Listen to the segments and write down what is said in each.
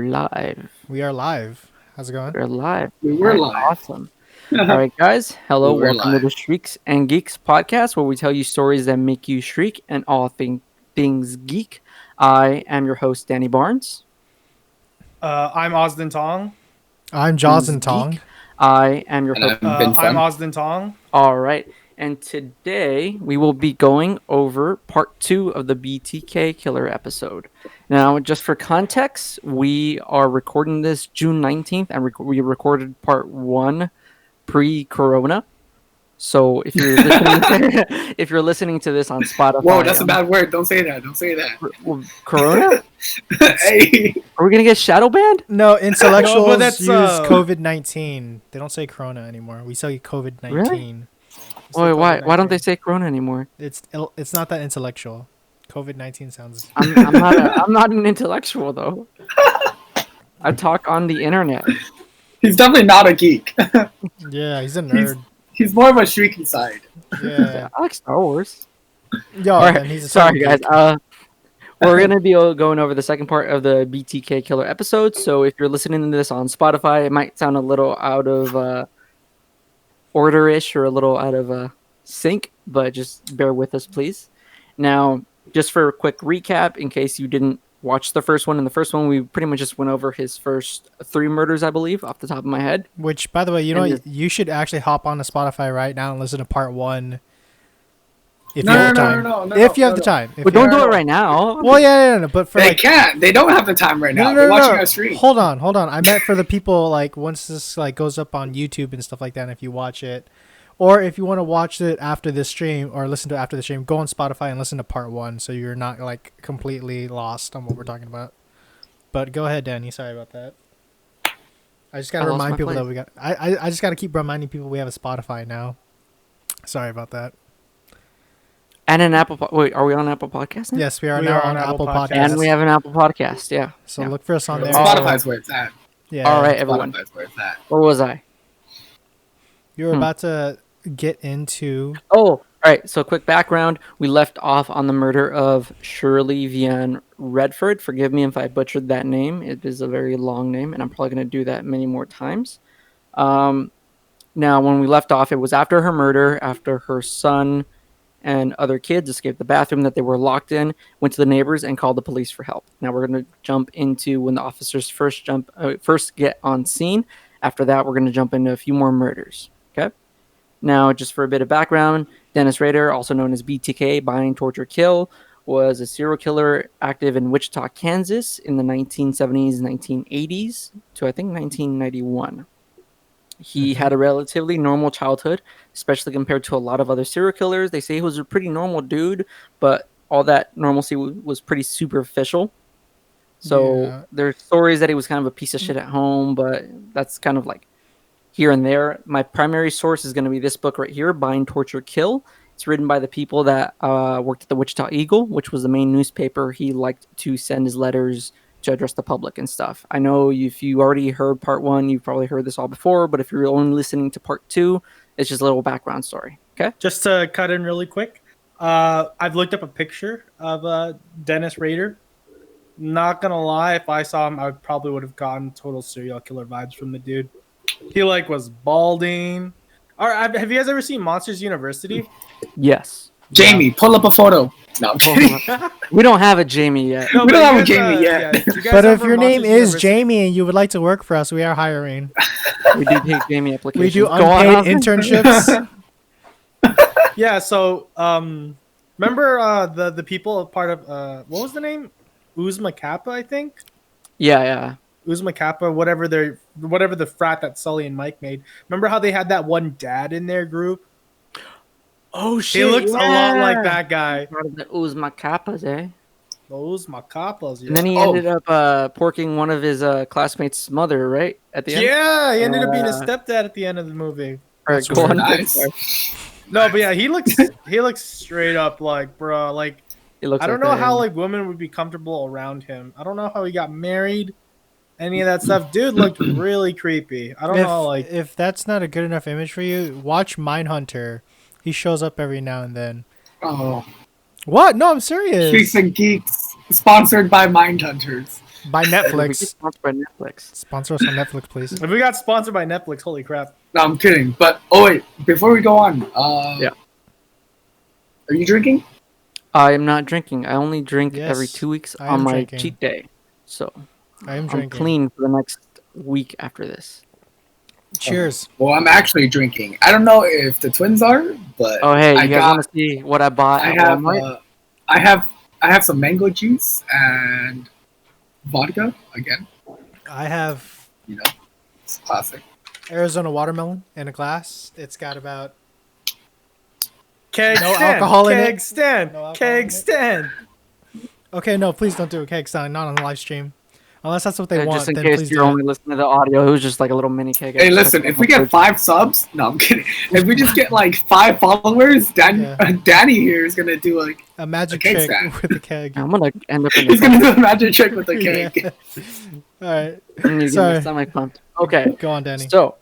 We're live. We are live. How's it going? We're live. We were All right, live. awesome. All right, guys. Hello. We were Welcome to live. the Shrieks and Geeks podcast, where we tell you stories that make you shriek and all things geek. I am your host, Danny Barnes. I'm Osden Tong. I'm Jaws and Things Tong. Geek. I am your And host. I've been I'm fun. Osden Tong. All right. And today we will be going over part 2 of the BTK Killer episode. Now, just for context, we are recording this June 19th, and we recorded part 1 pre-corona. So if you're listening if you're listening to this on Spotify, Whoa, that's a bad word. Don't say that. Don't say that. Corona? Hey. Are we gonna get shadow banned? No, intellectuals No, but that's, use COVID-19. They don't say Corona anymore. We say COVID-19. Really? Wait, why don't they say Corona anymore? It's not that intellectual. COVID-19 sounds. I'm not an intellectual though. I talk on the internet. He's definitely not a geek. Yeah, he's a nerd. He's more of a shrieky side. Yeah. I like Star Wars. Yo, All right, man, he's a sorry guys. geek. We're gonna be going over the second part of the BTK Killer episode. So if you're listening to this on Spotify, it might sound a little out of order-ish or a little out of sync, but just bear with us, please. Now, just for a quick recap, in case you didn't watch the first one, in the first one we pretty much just went over his first 3 murders, I believe, off the top of my head. Which, by the way, And you should actually hop on to Spotify right now and listen to part 1. If No, you have the no, time. no, no, If you no, have the no. time. If But you- don't do it right now. Well, yeah, but for They like. can't. They don't have the time right now. No, They're no, watching no. our stream. Hold on. I meant for the people like once this like goes up on YouTube and stuff like that. And if you watch it, or if you want to watch it after the stream or listen to it after the stream, go on Spotify and listen to part 1, so you're not like completely lost on what we're talking about. But go ahead, Danny. Sorry about that. I just gotta I lost remind my people that place. we got. I just gotta keep reminding people we have a Spotify now. Sorry about that. And an Apple. Wait, are we on Apple Podcast now? Yes, we are We now are on on Apple Apple Podcasts. And we have an Apple Podcast. Yeah. So Yeah. look for us on there. Spotify's where it's at. Yeah. All right, everyone. Spotify's where it's at. Where was I? You're about to get into. Oh, all right. So, quick background. We left off on the murder of Shirley Vian Redford. Forgive me if I butchered that name. It is a very long name, and I'm probably going to do that many more times. Now, when we left off, it was after her murder, after her son and other kids escaped the bathroom that they were locked in, went to the neighbors, and called the police for help. Now, we're going to jump into when the officers first get on scene. After that, we're going to jump into a few more murders. Okay? Now, just for a bit of background, Dennis Rader, also known as BTK, Bind, Torture, Kill, was a serial killer active in Wichita, Kansas in the 1970s, 1980s to I think 1991. He had a relatively normal childhood, especially compared to a lot of other serial killers. They say he was a pretty normal dude, but all that normalcy was pretty superficial. So Yeah. there's stories that he was kind of a piece of shit at home, but that's kind of like here and there. My primary source is going to be this book right here, Bind, Torture, Kill. It's written by the people that worked at the Wichita Eagle, which was the main newspaper he liked to send his letters to address the public and stuff. I know if you already heard part 1, you've probably heard this all before, but if you're only listening to part 2, it's just a little background story. Okay? Just to cut in really quick, I've looked up a picture of Dennis Rader. Not gonna lie, if I saw him, I probably would have gotten total serial killer vibes from the dude. He like was balding. All right, have you guys ever seen Monsters University? Yes. Jamie, pull up a photo. No, I'm kidding. We don't have a Jamie yet. No, We but don't have you a Jamie yet. you guys But ever if your name Monsters is University? Jamie and you would like to work for us, we are hiring. We do take Jamie applications. We do Go on, unpaid Austin. internships. Yeah, so remember the people part of what was the name? Uzma Kappa, I think. Yeah. Uzma Kappa, whatever the frat that Sully and Mike made. Remember how they had that one dad in their group? Oh, He looks a lot like that guy. Part of the Uzma Kappas, eh? Those Kappas. And then he ended up porking one of his classmates' mother, right? At the end? Yeah, he ended up being a stepdad at the end of the movie. All right, go on. Nice. No, but yeah, he looks straight up like, bro, like He looks I don't like know that, how yeah. like women would be comfortable around him. I don't know how he got married. Any of that stuff. Dude looked really creepy. I don't know, like if that's not a good enough image for you, watch Mindhunter. He shows up every now and then. Oh, What? No, I'm serious. Shrieks and Geeks, sponsored by Mindhunters. By We get Netflix. sponsored by Netflix. Sponsor us on Netflix, please. If we got sponsored by Netflix, holy crap! No, I'm kidding. But wait, before we go on, Yeah. are you drinking? I am not drinking. I only drink every Yes, 2 weeks I on am my drinking. cheat day. So I am I'm drinking. clean for the next week after this. Cheers. Well, I'm actually drinking. I don't know if the twins are, but Oh, hey, I you guys got. want to see what I bought I at have. Walmart? I have. I have some mango juice and vodka again. I have You know, it's classic. Arizona watermelon in a glass. It's got about Keg No stand, alcohol in keg it. stand, No alcohol in keg it. stand. Okay, no, please don't do a keg stand, not on the live stream. Unless that's what they Just want, in then case please you're do only it. listening to the audio, it was just like a little mini cake. Hey, listen. If we get 5 subs, no, I'm kidding. If we just get like 5 followers, Yeah. Danny here is gonna do like A magic cake trick stand. with the keg. I'm gonna end up in the he's gonna do a magic trick with the Yeah. cake. All right. I'm Sorry. semi pumped. Okay, Go on, Danny. so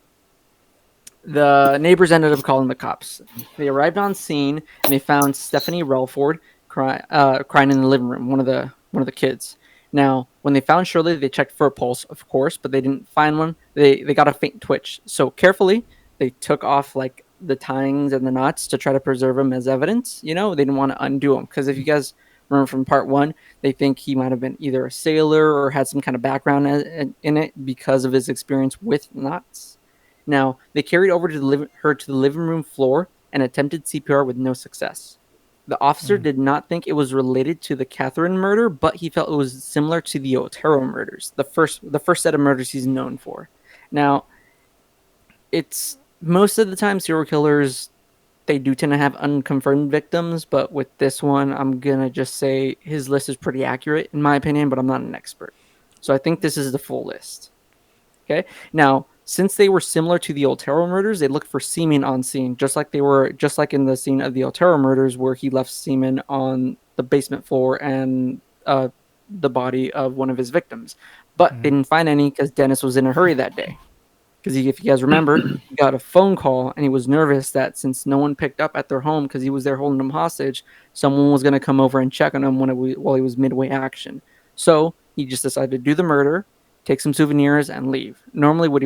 the neighbors ended up calling the cops. They arrived on scene and they found Stephanie Relford crying in the living room. One of the kids. Now, when they found Shirley, they checked for a pulse, of course, but they didn't find one. They got a faint twitch. So carefully, they took off like the tyings and the knots to try to preserve them as evidence. You know, they didn't want to undo them because if you guys remember from part one, they think he might have been either a sailor or had some kind of background in it because of his experience with knots. Now, they carried over to her to the living room floor and attempted CPR with no success. The officer did not think it was related to the Catherine murder, but he felt it was similar to the Otero murders, the first set of murders he's known for. Now, it's most of the time serial killers they do tend to have unconfirmed victims, but with this one, I'm gonna just say his list is pretty accurate in my opinion, but I'm not an expert. So I think this is the full list. Okay. Now, since they were similar to the Otero murders, they looked for semen on scene, just like in the scene of the Otero murders, where he left semen on the basement floor and the body of one of his victims. But they didn't find any because Dennis was in a hurry that day. Because if you guys remember, he got a phone call and he was nervous that since no one picked up at their home because he was there holding them hostage, someone was going to come over and check on him while he was midway action. So he just decided to do the murder, take some souvenirs, and leave. Normally, what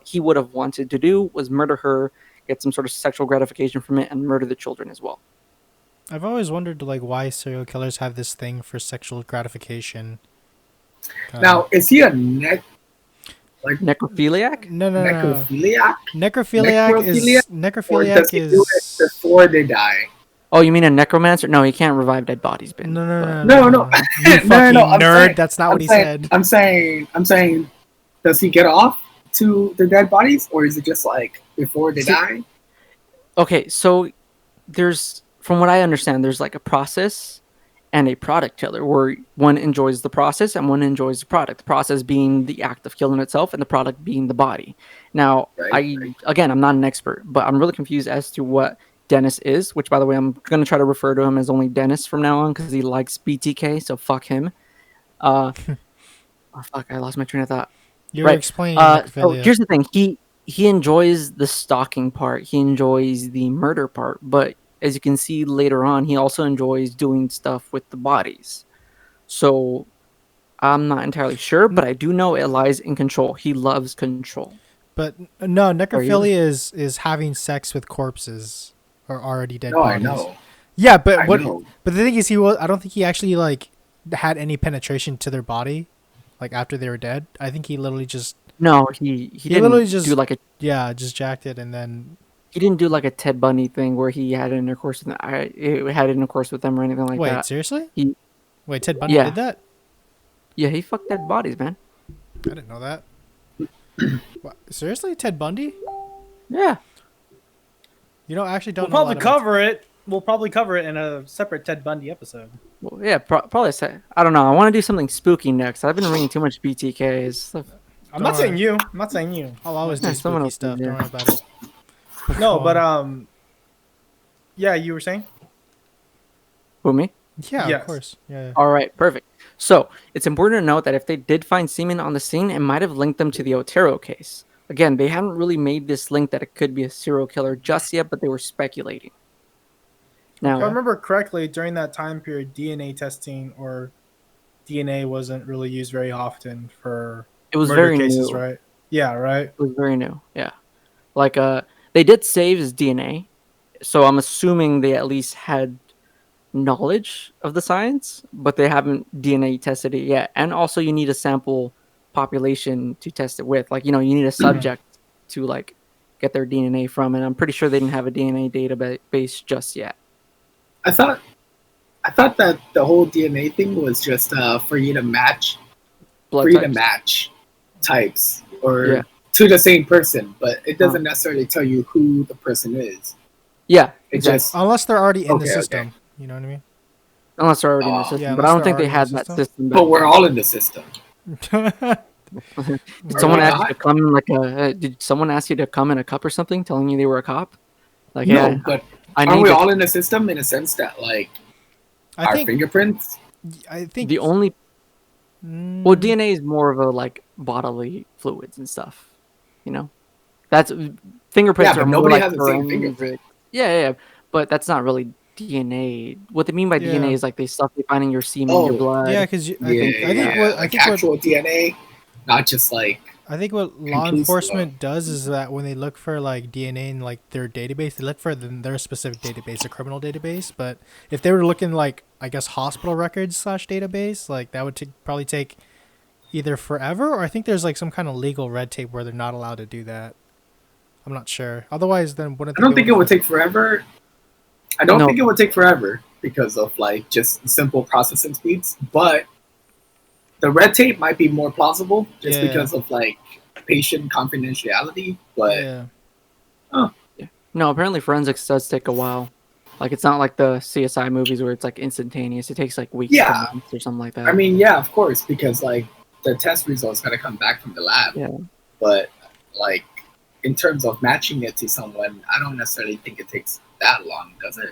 he would have wanted to do was murder her, get some sort of sexual gratification from it, and murder the children as well. I've always wondered like why serial killers have this thing for sexual gratification. Now, is he a Necrophiliac? No. necrophiliac? Necrophiliac is Or necrophiliac does he do it is before they die? Oh, you mean a necromancer? No, he can't revive dead bodies, Ben. no. No. You No, fucking I'm nerd. saying- That's not what he saying- said. I'm saying, does he get off to the dead bodies, or is it just like before they die? Okay, so from what I understand, there's like a process and a product killer where one enjoys the process and one enjoys the product. The process being the act of killing itself and the product being the body. Now, Right. Again, I'm not an expert, but I'm really confused as to what Dennis is, which by the way, I'm going to try to refer to him as only Dennis from now on because he likes BTK, so fuck him. Oh fuck, I lost my train of thought. You're Right. explaining So necrophilia. here's the thing. He enjoys the stalking part. He enjoys the murder part. But as you can see later on, he also enjoys doing stuff with the bodies. So I'm not entirely sure, but I do know it lies in control. He loves control. But no, Are you- necrophilia is having sex with corpses or already dead No, I bodies. know. Yeah, but I what? know. But the thing is, I don't think he actually like had any penetration to their body, like after they were dead. I think he literally just No, he didn't literally just do like a just jacked it and then he didn't do like a Ted Bundy thing where he had intercourse with had intercourse with them or anything like wait, that. seriously? He- Wait, Ted Bundy Yeah. did that? Yeah, he fucked dead bodies, man. I didn't know that. What, seriously, Ted Bundy? Yeah. You know, I actually don't We'll know. a probably lot about- cover it. We'll probably cover it in a separate Ted Bundy episode. Well, yeah, probably say. I don't know. I want to do something spooky next. I've been reading too much BTKs. I'm Don't not saying worry. you. I'm not saying you. I'll always do Yeah, someone spooky else stuff. did, Don't yeah. worry about it. No, Go but on. yeah, you were saying? Who, me? Yeah, Yes. of course. Yeah. All right, perfect. So it's important to note that if they did find semen on the scene, it might have linked them to the Otero case. Again, they haven't really made this link that it could be a serial killer just yet, but they were speculating. If I Now, remember correctly, during that time period, DNA testing or DNA wasn't really used very often for It was murder very cases, new. right? Yeah, right. It was very new. Yeah. Like they did save his DNA, so I'm assuming they at least had knowledge of the science, but they haven't DNA tested it yet. And also you need a sample population to test it with. Like, you need a subject to like get their DNA from, and I'm pretty sure they didn't have a DNA database just yet. I thought that the whole DNA thing was just for you to match Blood types. types or Yeah. to the same person, but it doesn't Huh. necessarily tell you who the person is. Yeah, It exactly. just Unless they're already in the Okay, system. okay. You know what I mean? Unless they're already in the Oh. system, Yeah, but I unless don't think they're they already in had the that system. system. but we're all in the system. Did Are someone we ask you not? to come in like a? Did someone ask you to come in a cup or something, telling you they were a cop? Like, No, yeah, but I aren't need we to. all in the system in a sense that like I our think. fingerprints? I think. The only well, Mm, DNA is more of a like bodily fluids and stuff. You know, that's Yeah, fingerprints are but more nobody like has the same fingerprint. forensic. Yeah, but that's not really DNA. What they mean by DNA yeah. is like they stuff they find in your semen, your Oh, Yeah, blood. because I yeah, think. I think Yeah, what. I like think what. actual DNA, not just like I think what law conclusive. enforcement does is that when they look for like DNA in like their database, they look for their specific database, a criminal database. But if they were looking like I guess hospital records / database, like that would probably take either forever or I think there's like some kind of legal red tape where they're not allowed to do that. I'm not sure. Otherwise, then wouldn't I they don't be think able it would to? take forever. I don't no, think it would take forever because of like just simple processing speeds, but the red tape might be more plausible just Yeah, because of like patient confidentiality. But yeah, oh, yeah. No. Apparently, forensics does take a while. Like it's not like the CSI movies where it's like instantaneous. It takes like weeks to yeah, months or something like I that. mean, yeah, of course, because like the test results gotta come back from the lab. Yeah. But like in terms of matching it to someone, I don't necessarily think it takes that long, does it?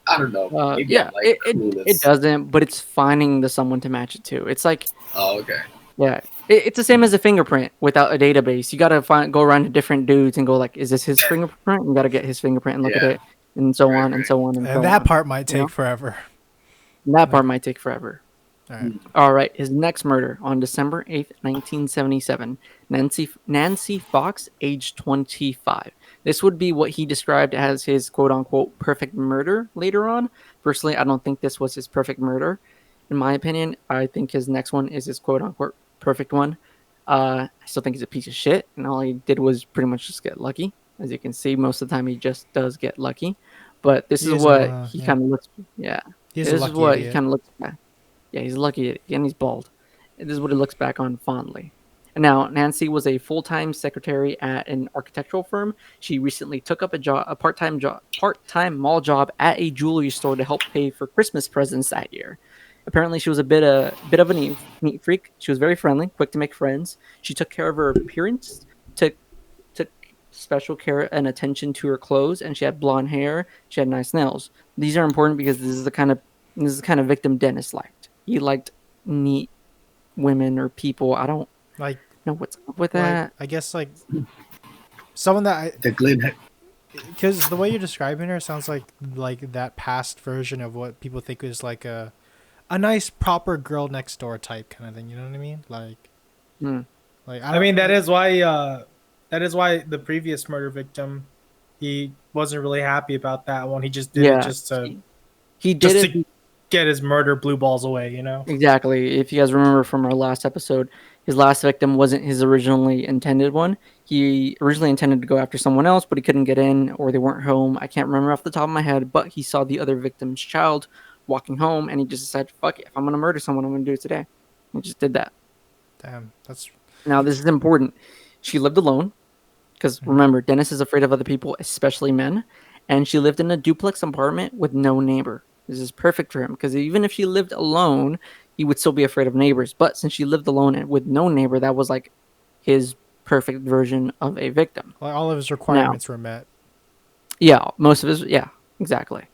I don't know. Maybe I'm Yeah, like it clueless. doesn't, but it's finding the someone to match it to. It's like, Oh, okay. yeah, it's the same as a fingerprint without a database. You gotta go around to different dudes and go like, is this his fingerprint? You gotta get his fingerprint and look at Yeah. it, and so Right, on and right. so on and and so that on. part might You know, take forever. and that Like, part might take forever. all right. All right, his next murder on December 8th, 1977. Nancy Fox, age 25. This would be what he described as his quote unquote perfect murder later on. Personally, I don't think this was his perfect murder. In my opinion, I think his next one is his quote unquote perfect one. I still think he's a piece of shit, and all he did was pretty much just get lucky. As you can see, most of the time he just does get lucky. But this He is is what a he yeah. kind of looks. Yeah, He is a this is lucky what he idiot. kind of looks at. Yeah, he's lucky and he's bald. And this is what he looks back on fondly. And now, Nancy was a full-time secretary at an architectural firm. She recently took up a part-time mall job at a jewelry store to help pay for Christmas presents that year. Apparently, she was a bit of a neat freak. She was very friendly, quick to make friends. She took care of her appearance, took took special care and attention to her clothes, and she had blonde hair. She had nice nails. These are important because this is the kind of victim Dennis liked. He liked neat women or people. I don't Like, know what's up with that. I guess like someone that The Glen. because the way you're describing her sounds like that past version of what people think is like a nice proper girl next door type kind of thing. You know what I mean? Hmm. Like I mean, that is why the previous murder victim, he wasn't really happy about that one. He just did it Yeah, just to he did just it. to get his murder blue balls away, you know? Exactly. If you guys remember from our last episode, his last victim wasn't his originally intended one. He originally intended to go after someone else, but he couldn't get in or they weren't home. I can't remember off the top of my head, but he saw the other victim's child walking home and he just decided, fuck it, if I'm going to murder someone, I'm going to do it today. He just did that. damn, that's Now, this is important. She lived alone because remember, Dennis is afraid of other people, especially men. And she lived in a duplex apartment with no neighbor. This is perfect for him because even if she lived alone, he would still be afraid of neighbors. But since she lived alone and with no neighbor, that was like his perfect version of a victim. like all of his requirements were met. Yeah, most of his, yeah, exactly.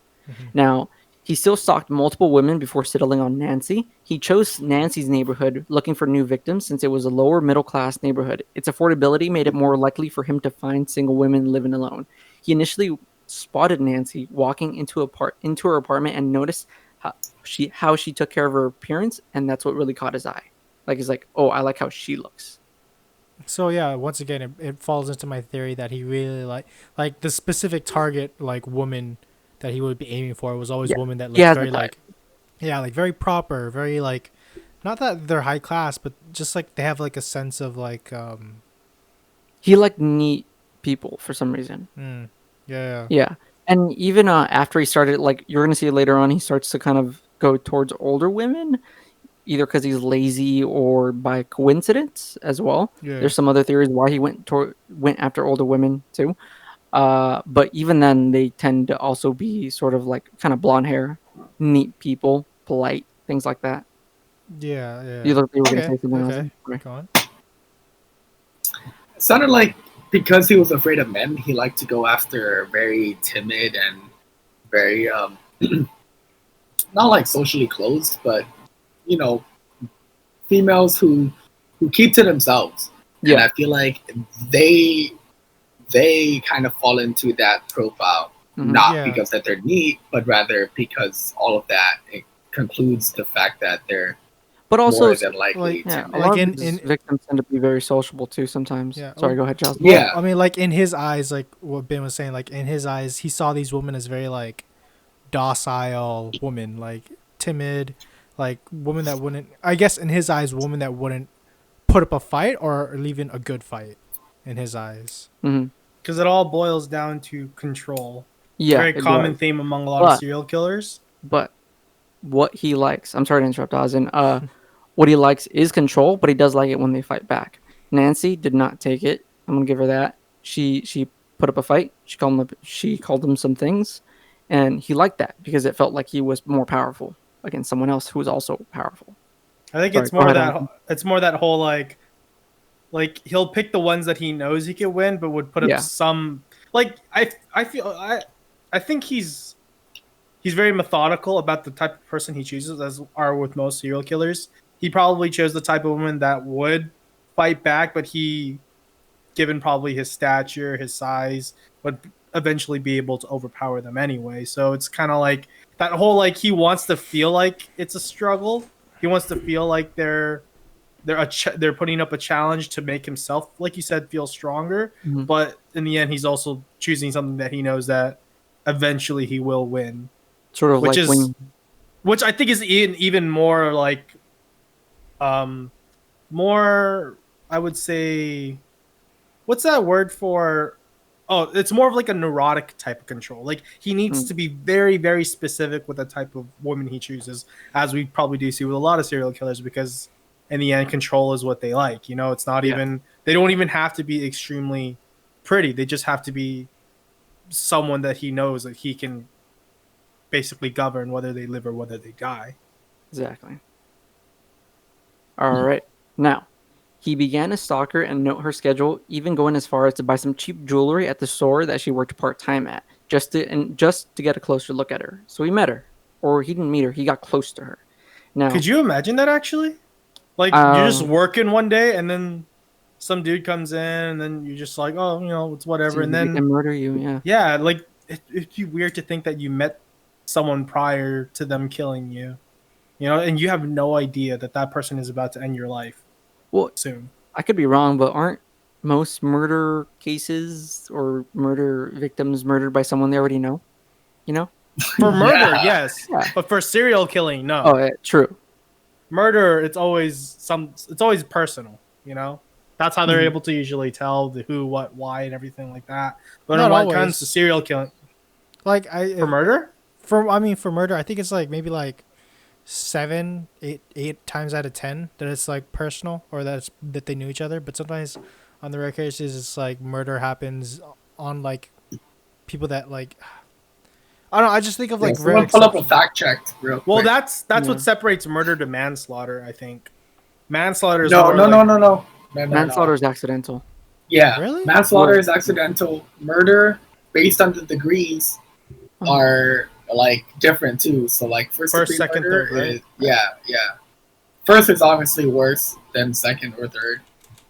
Now, he still stalked multiple women before settling on Nancy. He chose Nancy's neighborhood looking for new victims since it was a lower middle class neighborhood. Its affordability made it more likely for him to find single women living alone. He initially spotted Nancy walking into her apartment and noticed how she took care of her appearance, and that's what really caught his eye. Like he's like, oh, I like how she looks. So yeah, once again, it falls into my theory that he really like the specific target like woman that he would be aiming for was always Yeah. women that He looked has very a type. like, yeah, like very proper, very like, not that they're high class, but just like they have like a sense of like, He liked neat people for some reason. yeah, Yeah, and even after he started, like you're gonna see later on, he starts to kind of go towards older women, either because he's lazy or by coincidence as well. yeah, There's some other theories why he went after older women too. But even then, they tend to also be sort of like kind of blonde hair, neat people, polite, things like that. yeah, You yeah. look, you were gonna Okay, say something else. okay, Sorry. go on. It sounded like because he was afraid of men, he liked to go after very timid and very not like socially closed, but you know, females who keep to themselves. And Yeah. I feel like they they kind of fall into that profile, Mhm. not Yeah. because that they're neat, but rather because all of that it concludes the fact that they're But also, more than likely like, yeah, timid. a like lot of in these victims tend to be very sociable too sometimes. Yeah. Sorry, go ahead, Charles. Well, Yeah. I mean, like in his eyes, like what Ben was saying, like in his eyes, he saw these women as very like docile women, like timid, like women that wouldn't. I guess in his eyes, women that wouldn't put up a fight or even a good fight. In his eyes. Hmm. Because it all boils down to control. Yeah, Very it common does. theme among a lot of But serial killers. but what he likes, I'm sorry to interrupt, Ozin. What he likes is control, but he does like it when they fight back. Nancy did not take it. I'm gonna give her that. She put up a fight. She called him some things, and he liked that because it felt like he was more powerful against someone else who was also powerful. I think Sorry, it's go more ahead, that Ozin. it's more that whole like he'll pick the ones that he knows he can win, but would put up Yeah. some like I think he's very methodical about the type of person he chooses, as are with most serial killers. He probably chose the type of woman that would fight back, but he, given probably his stature, his size, would eventually be able to overpower them anyway. So it's kind of like that whole like he wants to feel like it's a struggle. He wants to feel like they're putting up a challenge to make himself, like you said, feel stronger. Mhm. But in the end, he's also choosing something that he knows that eventually he will win, Sort of which like is when which I think is even more like more, I would say, what's that word for? Oh, it's more of like a neurotic type of control. Like he needs Mm. to be very, very specific with the type of woman he chooses, as we probably do see with a lot of serial killers, because in the end, control is what they like. You know, it's not Yeah. even, they don't even have to be extremely pretty. They just have to be someone that he knows that he can basically govern whether they live or whether they die. exactly. All right. Now, he began to stalk her and note her schedule, even going as far as to buy some cheap jewelry at the store that she worked part-time at, just to get a closer look at her. So he met her, or he didn't meet her. He got close to her. Now, Could you imagine that actually? Like you're just um, working one day and then some dude comes in and then you're just like, oh, you know, it's whatever. And and then murder you? Yeah, yeah, like it'd be weird to think that you met someone prior to them killing you, you know, and you have no idea that that person is about to end your life well, soon. I could be wrong, but aren't most murder cases or murder victims murdered by someone they already know? You know? For murder, Yeah. yes, Yeah. but for serial killing, no. Oh, yeah, true. Murder, it's always personal, you know. That's how they're Mhm. able to usually tell the who, what, why, and everything like that. But Not when it always. comes to serial killing, Like for murder, for murder, I think it's like maybe like 8 times out of 10 that it's like personal or that they knew each other. But sometimes on the rare cases, it's like murder happens on like people that like. I don't know. I just think of like rare Someone pull up a exceptions. fact check real quick. well, that's Yeah. what separates murder to manslaughter. I think manslaughter is no, more no, like, no, no, no, no, no, Manslaughter no. is accidental. Yeah, Really? manslaughter Well- is accidental. Murder, based on the degrees, are like different too. So like first First, degree second, murder third, right? is yeah. First is obviously worse than second or third.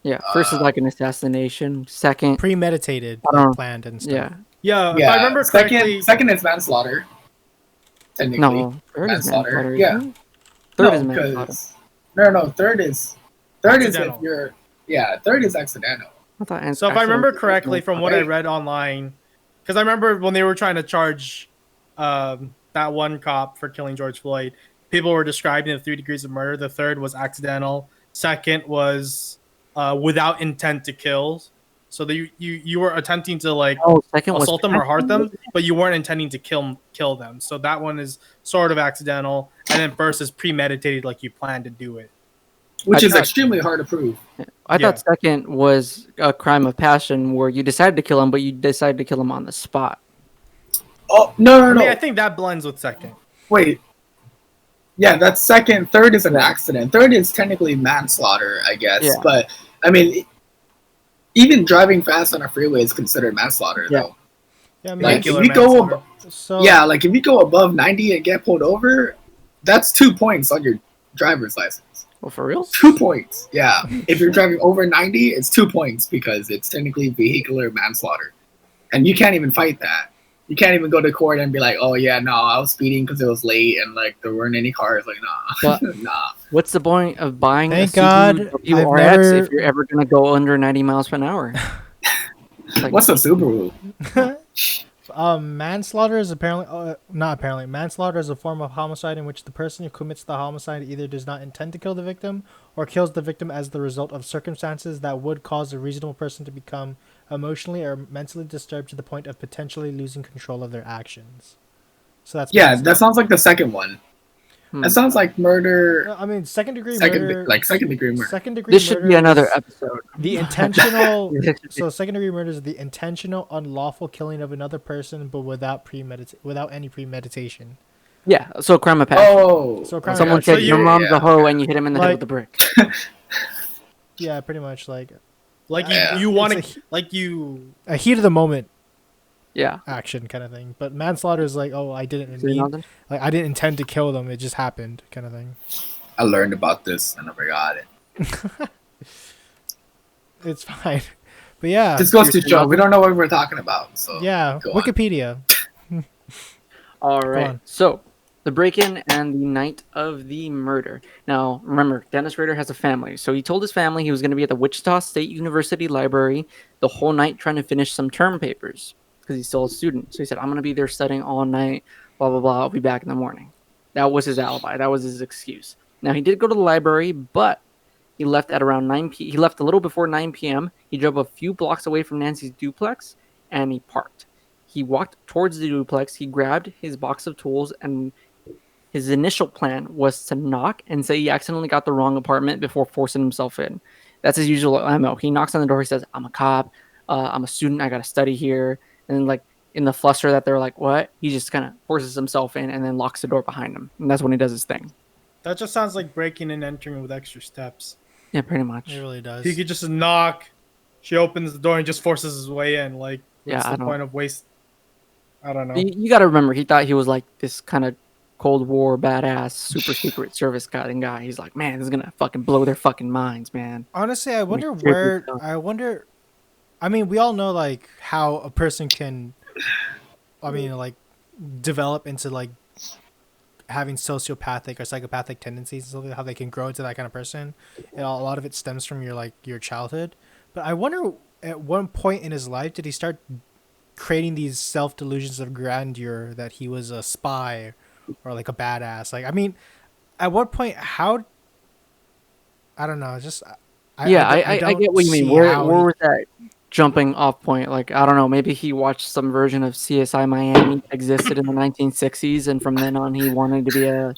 Yeah, first is like an assassination. Second, Premeditated, I don't know. like planned and stuff. yeah, Yeah, if Yeah, I remember correctly, second is manslaughter. technically. No, third is Manslaughter. manslaughter. Yeah. Isn't it? Third is No, manslaughter. because no, third is if Accidental. you're third is accidental. I thought So if I remember accidental was correctly from what I Right. read online, because I remember when they were trying to charge that one cop for killing George Floyd, people were describing the 3 degrees of murder. The third was accidental. Second was without intent to kill. So you were attempting to like Oh, second was assault them or hurt them, passion? but you weren't intending to kill them. So that one is sort of accidental, and then first is premeditated, like you planned to do it. Which I is thought- extremely hard to prove. I Yeah. thought second was a crime of passion where you decided to kill him, but you decided to kill him on the spot. Oh no. I mean, I think that blends with second. Wait. Yeah, that's second. Third is an Yeah. accident. Third is technically manslaughter, I guess. Yeah. But I mean, even driving fast on a freeway is considered manslaughter, Yeah. though. Yeah, I mean, Like Regular if you go, manslaughter. so yeah, like if you go above 90 and get pulled over, that's 2 points on your driver's license. Well, for real? 2 points. Yeah, if you're driving over 90, it's 2 points because it's technically vehicular manslaughter, and you can't even fight that. You can't even go to court and be like, "Oh yeah, no, I was speeding because it was late and like there weren't any cars." Like, nah, But- nah. What's the point of buying Thank a God Subaru I've WRX never- if you're ever gonna go under 90 miles per hour? Like, What's a Subaru? manslaughter is manslaughter is a form of homicide in which the person who commits the homicide either does not intend to kill the victim or kills the victim as the result of circumstances that would cause a reasonable person to become emotionally or mentally disturbed to the point of potentially losing control of their actions. So that's Yeah, manslaughter. that sounds like the second one. Hmm. That sounds like murder. No, I mean, second degree murder. Second degree murder. Second degree This should murder be another is episode. the intentional. This should be- So second degree murder is the intentional, unlawful killing of another person, but without any premeditation. Yeah, so crime of passion. Oh, So crime of Someone passion. said So your you- mom's yeah. a hoe and you hit him in the head Like- with a brick. Yeah, pretty much like Like Yeah. you want It's to like you. a heat of the moment Yeah. action kind of thing. But manslaughter is like, oh, I didn't See mean, nothing? like I didn't intend to kill them. It just happened, kind of thing. I learned about this and I forgot it. It's fine. But yeah, This goes to Seriously, show nothing? we don't know what we're talking about. So yeah, go on. Wikipedia. All on. right. So, the break-in and the night of the murder. Now, remember, Dennis Rader has a family. So he told his family he was going to be at the Wichita State University library the whole night trying to finish some term papers because he's still a student. So he said, I'm going to be there studying all night, blah, blah, blah. I'll be back in the morning. That was his alibi. That was his excuse. Now, he did go to the library, but he left at around 9 p.m. He left a little before 9 p.m. He drove a few blocks away from Nancy's duplex, and he parked. He walked towards the duplex. He grabbed his box of tools, and his initial plan was to knock and say he accidentally got the wrong apartment before forcing himself in. That's his usual MO. He knocks on the door. He says, I'm a cop. I'm a student. I got to study here. And then, like, in the fluster that they're like, what? He just kind of forces himself in and then locks the door behind him. And that's when he does his thing. That just sounds like breaking and entering with extra steps. Yeah, pretty much. It really does. He could just knock. She opens the door and just forces his way in. Like, Yeah, what's I the don't- point of waste? I don't know. You got to remember, he thought he was like this kind of Cold War badass, super secret service guy. He's like, man, this is going to fucking blow their fucking minds, man. Honestly, I wonder Like, seriously, where. though. I wonder. I mean, we all know like how a person can. I mean, like develop into like having sociopathic or psychopathic tendencies and stuff, like how they can grow into that kind of person. And a lot of it stems from your childhood. But I wonder at one point in his life did he start creating these self delusions of grandeur that he was a spy or like a badass. Like I mean, at what point? How? I don't know. Just I don't get what you mean. see Where how was that jumping off point? Like, I don't know. Maybe he watched some version of CSI Miami that existed in the 1960s, and from then on, he wanted to be a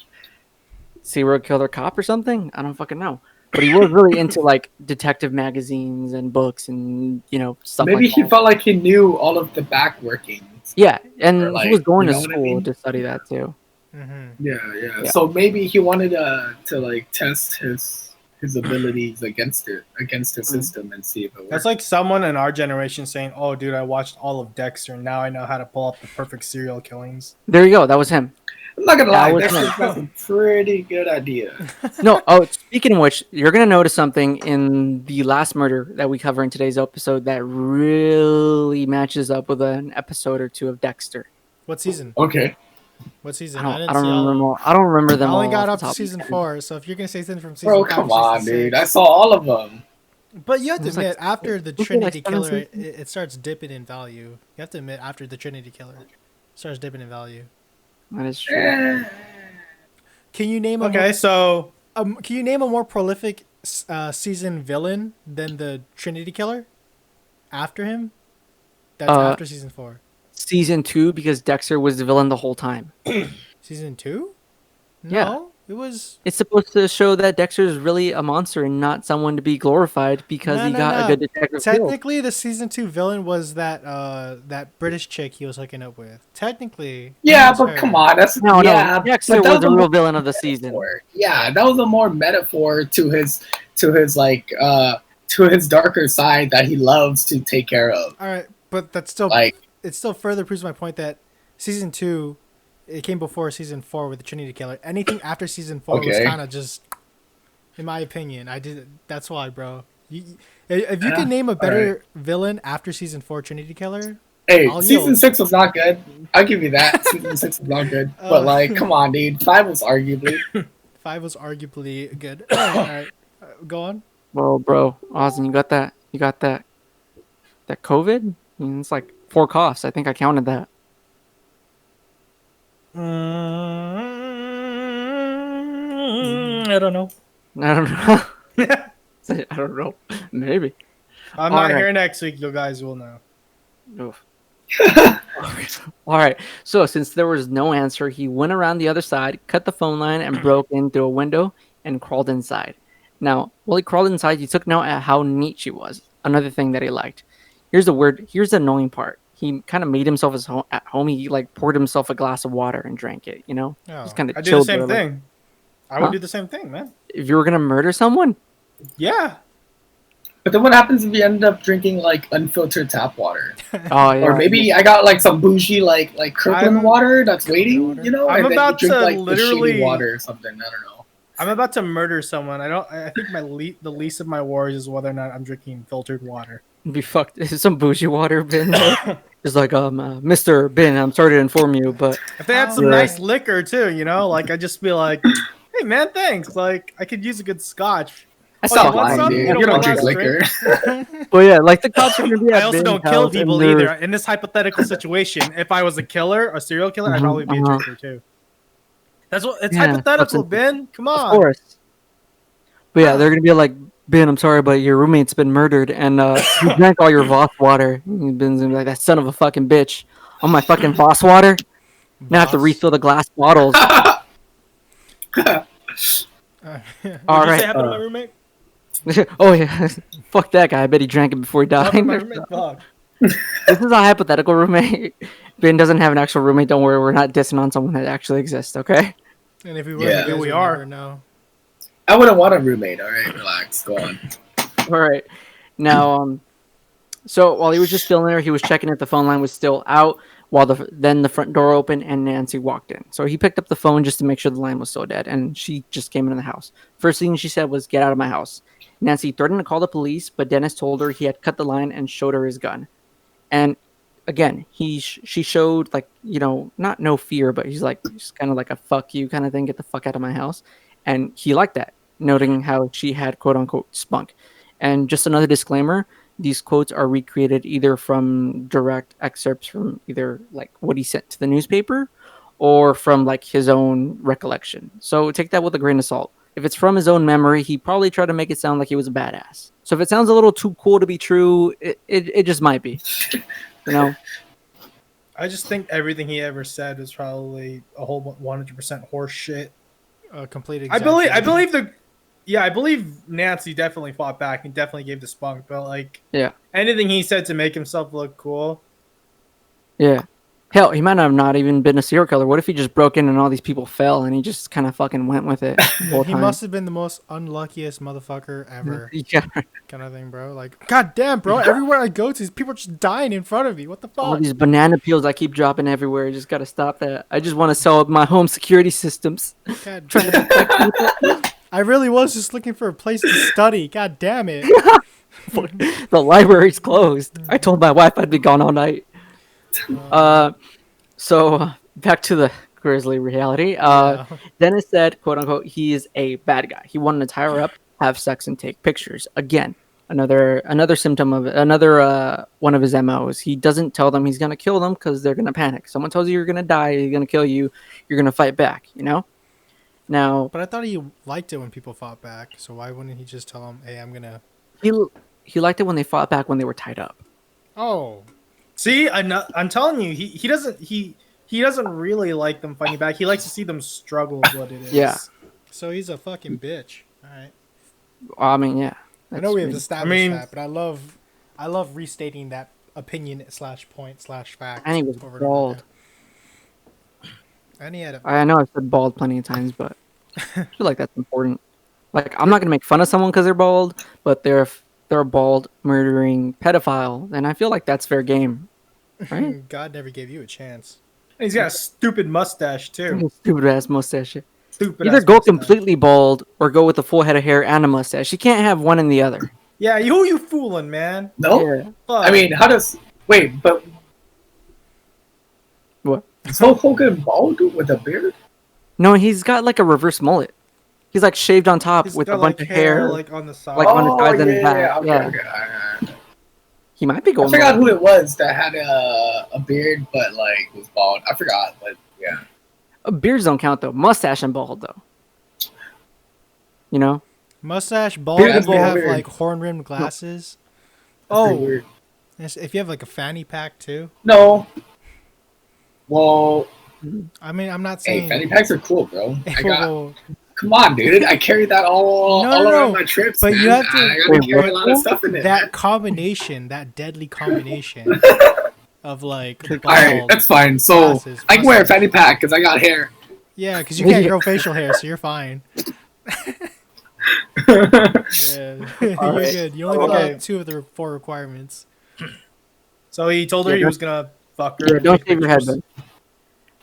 serial killer cop or something. I don't fucking know. But he was really into like detective magazines and books and stuff maybe like he that. felt like he knew all of the back workings. Yeah, and Or, like, he was going you to know what I school mean? to study that too. Yeah. Yeah. So maybe he wanted to like test his abilities against his Mm. system and see if it works. That's like someone in our generation saying, "Oh, dude, I watched all of Dexter, and now I know how to pull up the perfect serial killings." There you go. That was him. I'm not gonna That lie, was that's him. a pretty good idea. No. Oh, speaking of which, you're gonna notice something in the last murder that we cover in today's episode that really matches up with an episode or two of Dexter. What season? Okay. What season? I didn't don't see all of remember. them. I don't remember I them only all got off up the to top of my season head. 4, so if you're gonna say something from season Bro, 5 come to season on, 6, dude. I saw all of them. but you have to There's like- admit, after the Isn't there Trinity like 7 Killer, it, seasons? it starts dipping in value. You have to admit, after the Trinity Killer, it starts dipping in value. That is true. Can you name a Okay, so can you name a more prolific season villain than the Trinity Killer? After him, that's Uh, after season 4. Season 2 because Dexter was the villain the whole time. Season 2? Yeah. No, it was. It's supposed to show that Dexter is really a monster and not someone to be glorified because No, he no, got no. a good detective killed. Technically, the season 2 villain was that British chick he was hooking up with. Technically, Yeah, it was but her. come on, that's No, yeah. Dexter but that was the a real more villain of the season. metaphor. Yeah, that was a more metaphor to his like to his darker side that he loves to take care of. All right, but that's still Like, it still further proves my point that season 2 it came before season 4 with the Trinity Killer. Anything after season 4 was Okay. kind of just, in my opinion, I did. That's why, bro. If you can name a better villain after season 4 Trinity Killer, hey, I'll season yield. 6 was not good. I'll give you that. Season 6 was not good. But like, come on, dude. 5 was arguably. 5 was arguably good. All right, go on. Well, bro, Austin, you got that that COVID? I mean, it's like 4 coughs. I think I counted that. I don't know. I don't know. I don't know. Maybe. I'm All not right. here next week. You guys will know. Oof. All right. So since there was no answer, he went around the other side, cut the phone line, and broke in through a window and crawled inside. Now, while he crawled inside, he took note at how neat she was. Another thing that he liked. Here's the annoying part. He kind of made himself at home. He like poured himself a glass of water and drank it. You know, Oh. just kind of I do the chilled same there, like, thing. I would do the same thing, man. if you were gonna murder someone, Yeah. But then what happens if you end up drinking like unfiltered tap water? oh yeah, Or maybe I got like some bougie like Kirkland I'm- water that's waiting, water? you know? I'm and about then you drink to like the literally- shady water or something. I don't know. I'm about to murder someone. I think the least of my worries is whether or not I'm drinking filtered water. be fucked. Some bougie water bin. It's like Mr. Bin. I'm sorry to inform you, but If they had some You're nice liquor too, you know, like I'd just be like, "Hey man, thanks. Like I could use a good scotch." I Oh, saw you want Fine, some? dude. You You know, don't one drink last liquor. Well, yeah, like the cops are gonna be at I also Ben's don't kill house, and people they're- either. In this hypothetical situation, if I was a killer, a serial killer, I'd probably be a uh-huh. drinker too. That's what it's Yeah, hypothetical, that's Ben. Come Of on. course. But yeah, they're gonna be like, Ben, I'm sorry, but your roommate's been murdered, and he drank all your Voss water. And Ben's gonna be like, that son of a fucking bitch. On my fucking Voss water. Now I have to Voss? refill the glass bottles. All Did you right. say happened to my roommate? Oh yeah, fuck that guy. I bet he drank it before he What died. happened to my roommate? Fuck. This is a hypothetical roommate. Ben doesn't have an actual roommate. Don't worry, we're not dissing on someone that actually exists. Okay. And if we were, Yeah. you guys We would are. never know. I wouldn't want a roommate. All right, relax. Go on. All right. Now, so while he was just filling there, he was checking if the phone line was still out. While then the front door opened and Nancy walked in. So he picked up the phone just to make sure the line was still dead, and she just came into the house. First thing she said was, "Get out of my house." Nancy threatened to call the police, but Dennis told her he had cut the line and showed her his gun. And again, she showed like, you know, not no fear, but he's like just kind of like a fuck you kind of thing. Get the fuck out of my house. And he liked that, noting how she had quote unquote spunk. And just another disclaimer, these quotes are recreated either from direct excerpts from either like what he sent to the newspaper or from like his own recollection. So take that with a grain of salt. If it's from his own memory, he probably tried to make it sound like he was a badass. So if it sounds a little too cool to be true, it just might be. You know? I just think everything he ever said was probably a whole 100% horse shit. Complete. I believe Nancy definitely fought back and definitely gave the spunk, but like Yeah. anything he said to make himself look cool. Yeah. Hell, he might have not even been a serial killer. What if he just broke in and all these people fell and he just kind of fucking went with it the whole He time? must have been the most unluckiest motherfucker ever, Yeah. kind of thing, bro. Like, god damn, bro. Everywhere I go to, people are just dying in front of me. What the All fuck? these banana peels I keep dropping everywhere. You just got to stop that. I just want to sell my home security systems. God Trying to damn. protect people. I really was just looking for a place to study. God damn it. The library's closed. I told my wife I'd be gone all night. So back to the grisly reality. Yeah. Dennis said, "quote unquote," he is a bad guy. He wanted to tie her up, have sex, and take pictures. Again, another symptom of another one of his MOs. He doesn't tell them he's gonna kill them because they're gonna panic. Someone tells you you're gonna die, he's gonna kill you, you're gonna fight back. You know. Now But I thought he liked it when people fought back. So why wouldn't he just tell them, "Hey, I'm gonna"? he he liked it when they fought back when they were tied up. Oh, See, I'm telling you, he doesn't really like them fighting back. He likes to see them struggle. Is what it is. Yeah. so he's a fucking bitch. All right. I mean, yeah. I know we have That's- established that, but I love restating that opinion / point / fact. And he was over and over bald. again. And he had a I know I've said bald plenty of times, but I feel like that's important. Like, I'm not gonna make fun of someone because they're bald, but they're a bald murdering pedophile, then I feel like that's fair game, right? God never gave you a chance. And he's got a stupid mustache too. Stupid ass mustache. Stupid. Either ass go mustache. completely bald or go with a full head of hair and a mustache. You can't have one and the other. Yeah, who you fooling, man? No, Yeah. Fuck. I mean, how does wait? But What? is Hulk Hogan bald with a beard? No, he's got like a reverse mullet. He's like shaved on top He's with got, a bunch like, of hair. like on the side. Like, on his sides and his back. yeah, okay, Yeah. okay. Alright. He might be I going. forgot bald. who it was that had a beard but like was bald. I forgot, but yeah. Beards don't count though. Mustache and bald though. You know. Mustache, bald. Beard If is you have weird. like horn rimmed glasses. That's pretty Oh, weird. if you have like a fanny pack too. No. Well, I mean, I'm not hey, saying. fanny packs are cool, bro. I got. Whoa. Come on, dude. I carry that all No, all no, around no. my trips. But man. you have to- I gotta Wait, carry a what? lot of stuff in it. That combination, that deadly combination of like bald. All right, that's fine. So glasses, I can wear a mustache. fanny pack because I got hair. Yeah, because you can't grow facial hair, so you're fine. Yeah, you're right. good. You only Okay. got 2 of the 4 requirements. So he told her Yeah, he don't- was gonna fuck her. Yeah, and don't take shave your head pictures.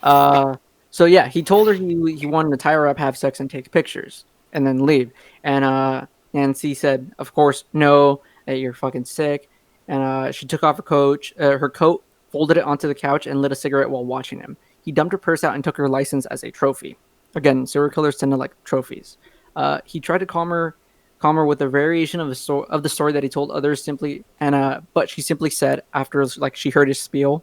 then. So yeah, he told her he wanted to tie her up, have sex, and take pictures, and then leave. And Nancy said, "Of course, no. That you're fucking sick." And she took off her coat, folded it onto the couch, and lit a cigarette while watching him. He dumped her purse out and took her license as a trophy. Again, serial killers tend to like trophies. He tried to calm her with a variation of the story that he told others but she simply said after like she heard his spiel,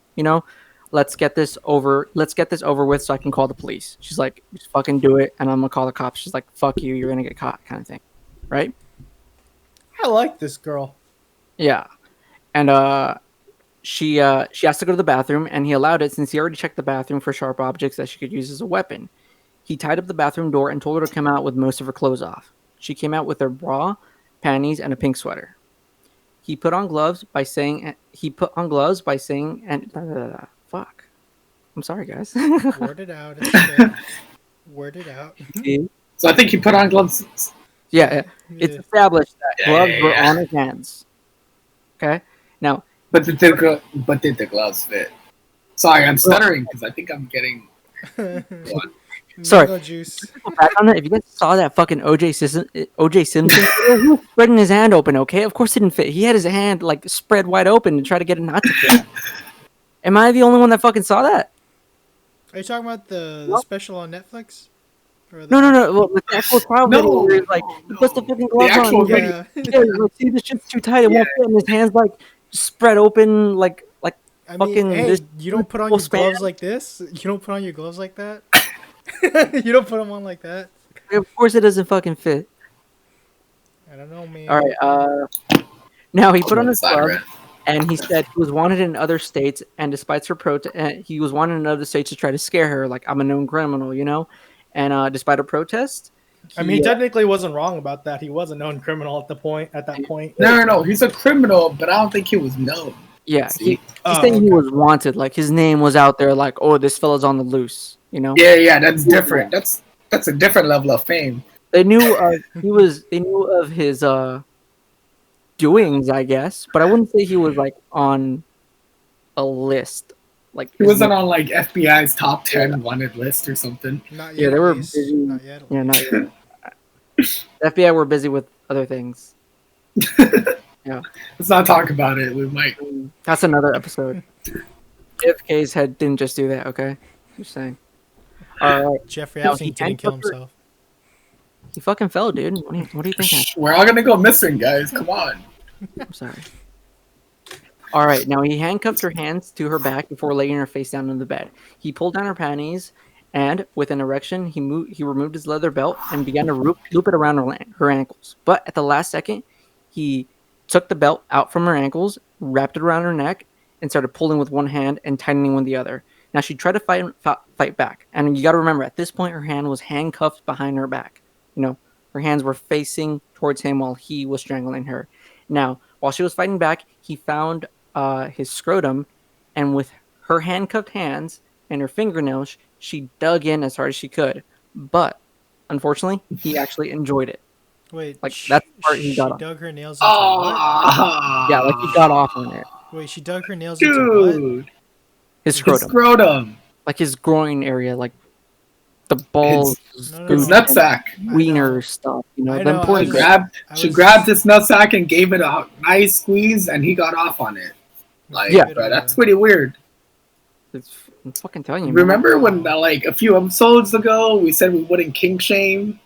let's get this over with so I can call the police. She's like, just fucking do it and I'm gonna call the cops. She's like, fuck you, you're gonna get caught, kind of thing, right? I like this girl. Yeah. And she asked to go to the bathroom and he allowed it since he already checked the bathroom for sharp objects that she could use as a weapon. He tied up the bathroom door and told her to come out with most of her clothes off. She came out with her bra, panties, and a pink sweater. He put on gloves by saying and fuck. I'm sorry, guys. Word it out. It's okay. Word it out. So I think you put on gloves. Yeah, it's Yeah. established that gloves were Yeah. on his hands. Okay, now But did the gloves fit? Sorry, I'm stuttering because I think I'm getting. Go on. Sorry. Mango juice. back on that. If you guys saw that fucking OJ Simpson video, he was spreading his hand open. Okay, of course it didn't fit. He had his hand like spread wide open to try to get it not to fit. Am I the only one that fucking saw that? Are you talking about the Nope. special on Netflix? Or No. Well, the actual trial No, video where he's like, he puts the fucking gloves on. actual He's like, video. Yeah. yeah, he's like, see, this shit's too tight. It won't fit. And his hands like spread open, like I mean, fucking hey, this you don't put on full your span. gloves like this. You don't put on your gloves like that. You don't put them on like that. Of course, it doesn't fucking fit. I don't know, man. All right. Now he put on his Side gloves. red. And he said he was wanted in other states, and despite her he was wanted in other states to try to scare her, like I'm a known criminal, And despite her protest, I mean, he technically wasn't wrong about that. He was a known criminal at that point. No. He's a criminal, but I don't think he was known. yeah, See? he's Oh, saying he okay. was wanted, like his name was out there, like this fella's on the loose, Yeah, that's different. That's a different level of fame. They knew they knew of his doings, I guess, but I wouldn't say he was like on a list. Like He wasn't on like FBI's top 10 wanted list or something. Not Yeah, yet. they at were least. busy. Not yet. Yeah, not yet. The FBI were busy with other things. Let's not talk about it. We might. That's another episode. JFK's head didn't just do that, okay? Just saying. All right. Jeffrey Now, Epstein he didn't kill handcuffed her. himself. He fucking fell, dude. What do you think happened? We're all gonna go missing, guys. Come on. I'm sorry. All right. Now, he handcuffed her hands to her back before laying her face down on the bed. He pulled down her panties, and with an erection, he removed his leather belt and began to loop it around her ankles. But at the last second, he took the belt out from her ankles, wrapped it around her neck, and started pulling with one hand and tightening with the other. Now, she tried to fight back. And you got to remember, at this point, her hand was handcuffed behind her back. You know, her hands were facing towards him while he was strangling her. Now, while she was fighting back, he found his scrotum, and with her handcuffed hands and her fingernails, she dug in as hard as she could. But unfortunately, he actually enjoyed it. Wait, Like, that's the part he got she on. dug her nails into what? Yeah, like he got off on it. Wait, she dug her nails into what? Dude, His his scrotum, scrotum, like his groin area, like the balls, No, no, his no. nutsack. wiener stuff. You know, I the know, I important. was- She was- grabbed his nutsack and gave it a nice squeeze, and he got off on it. Like, Yeah. bro, that's pretty weird. I'm fucking telling you. Remember when, like, a few episodes ago, we said we wouldn't kink shame?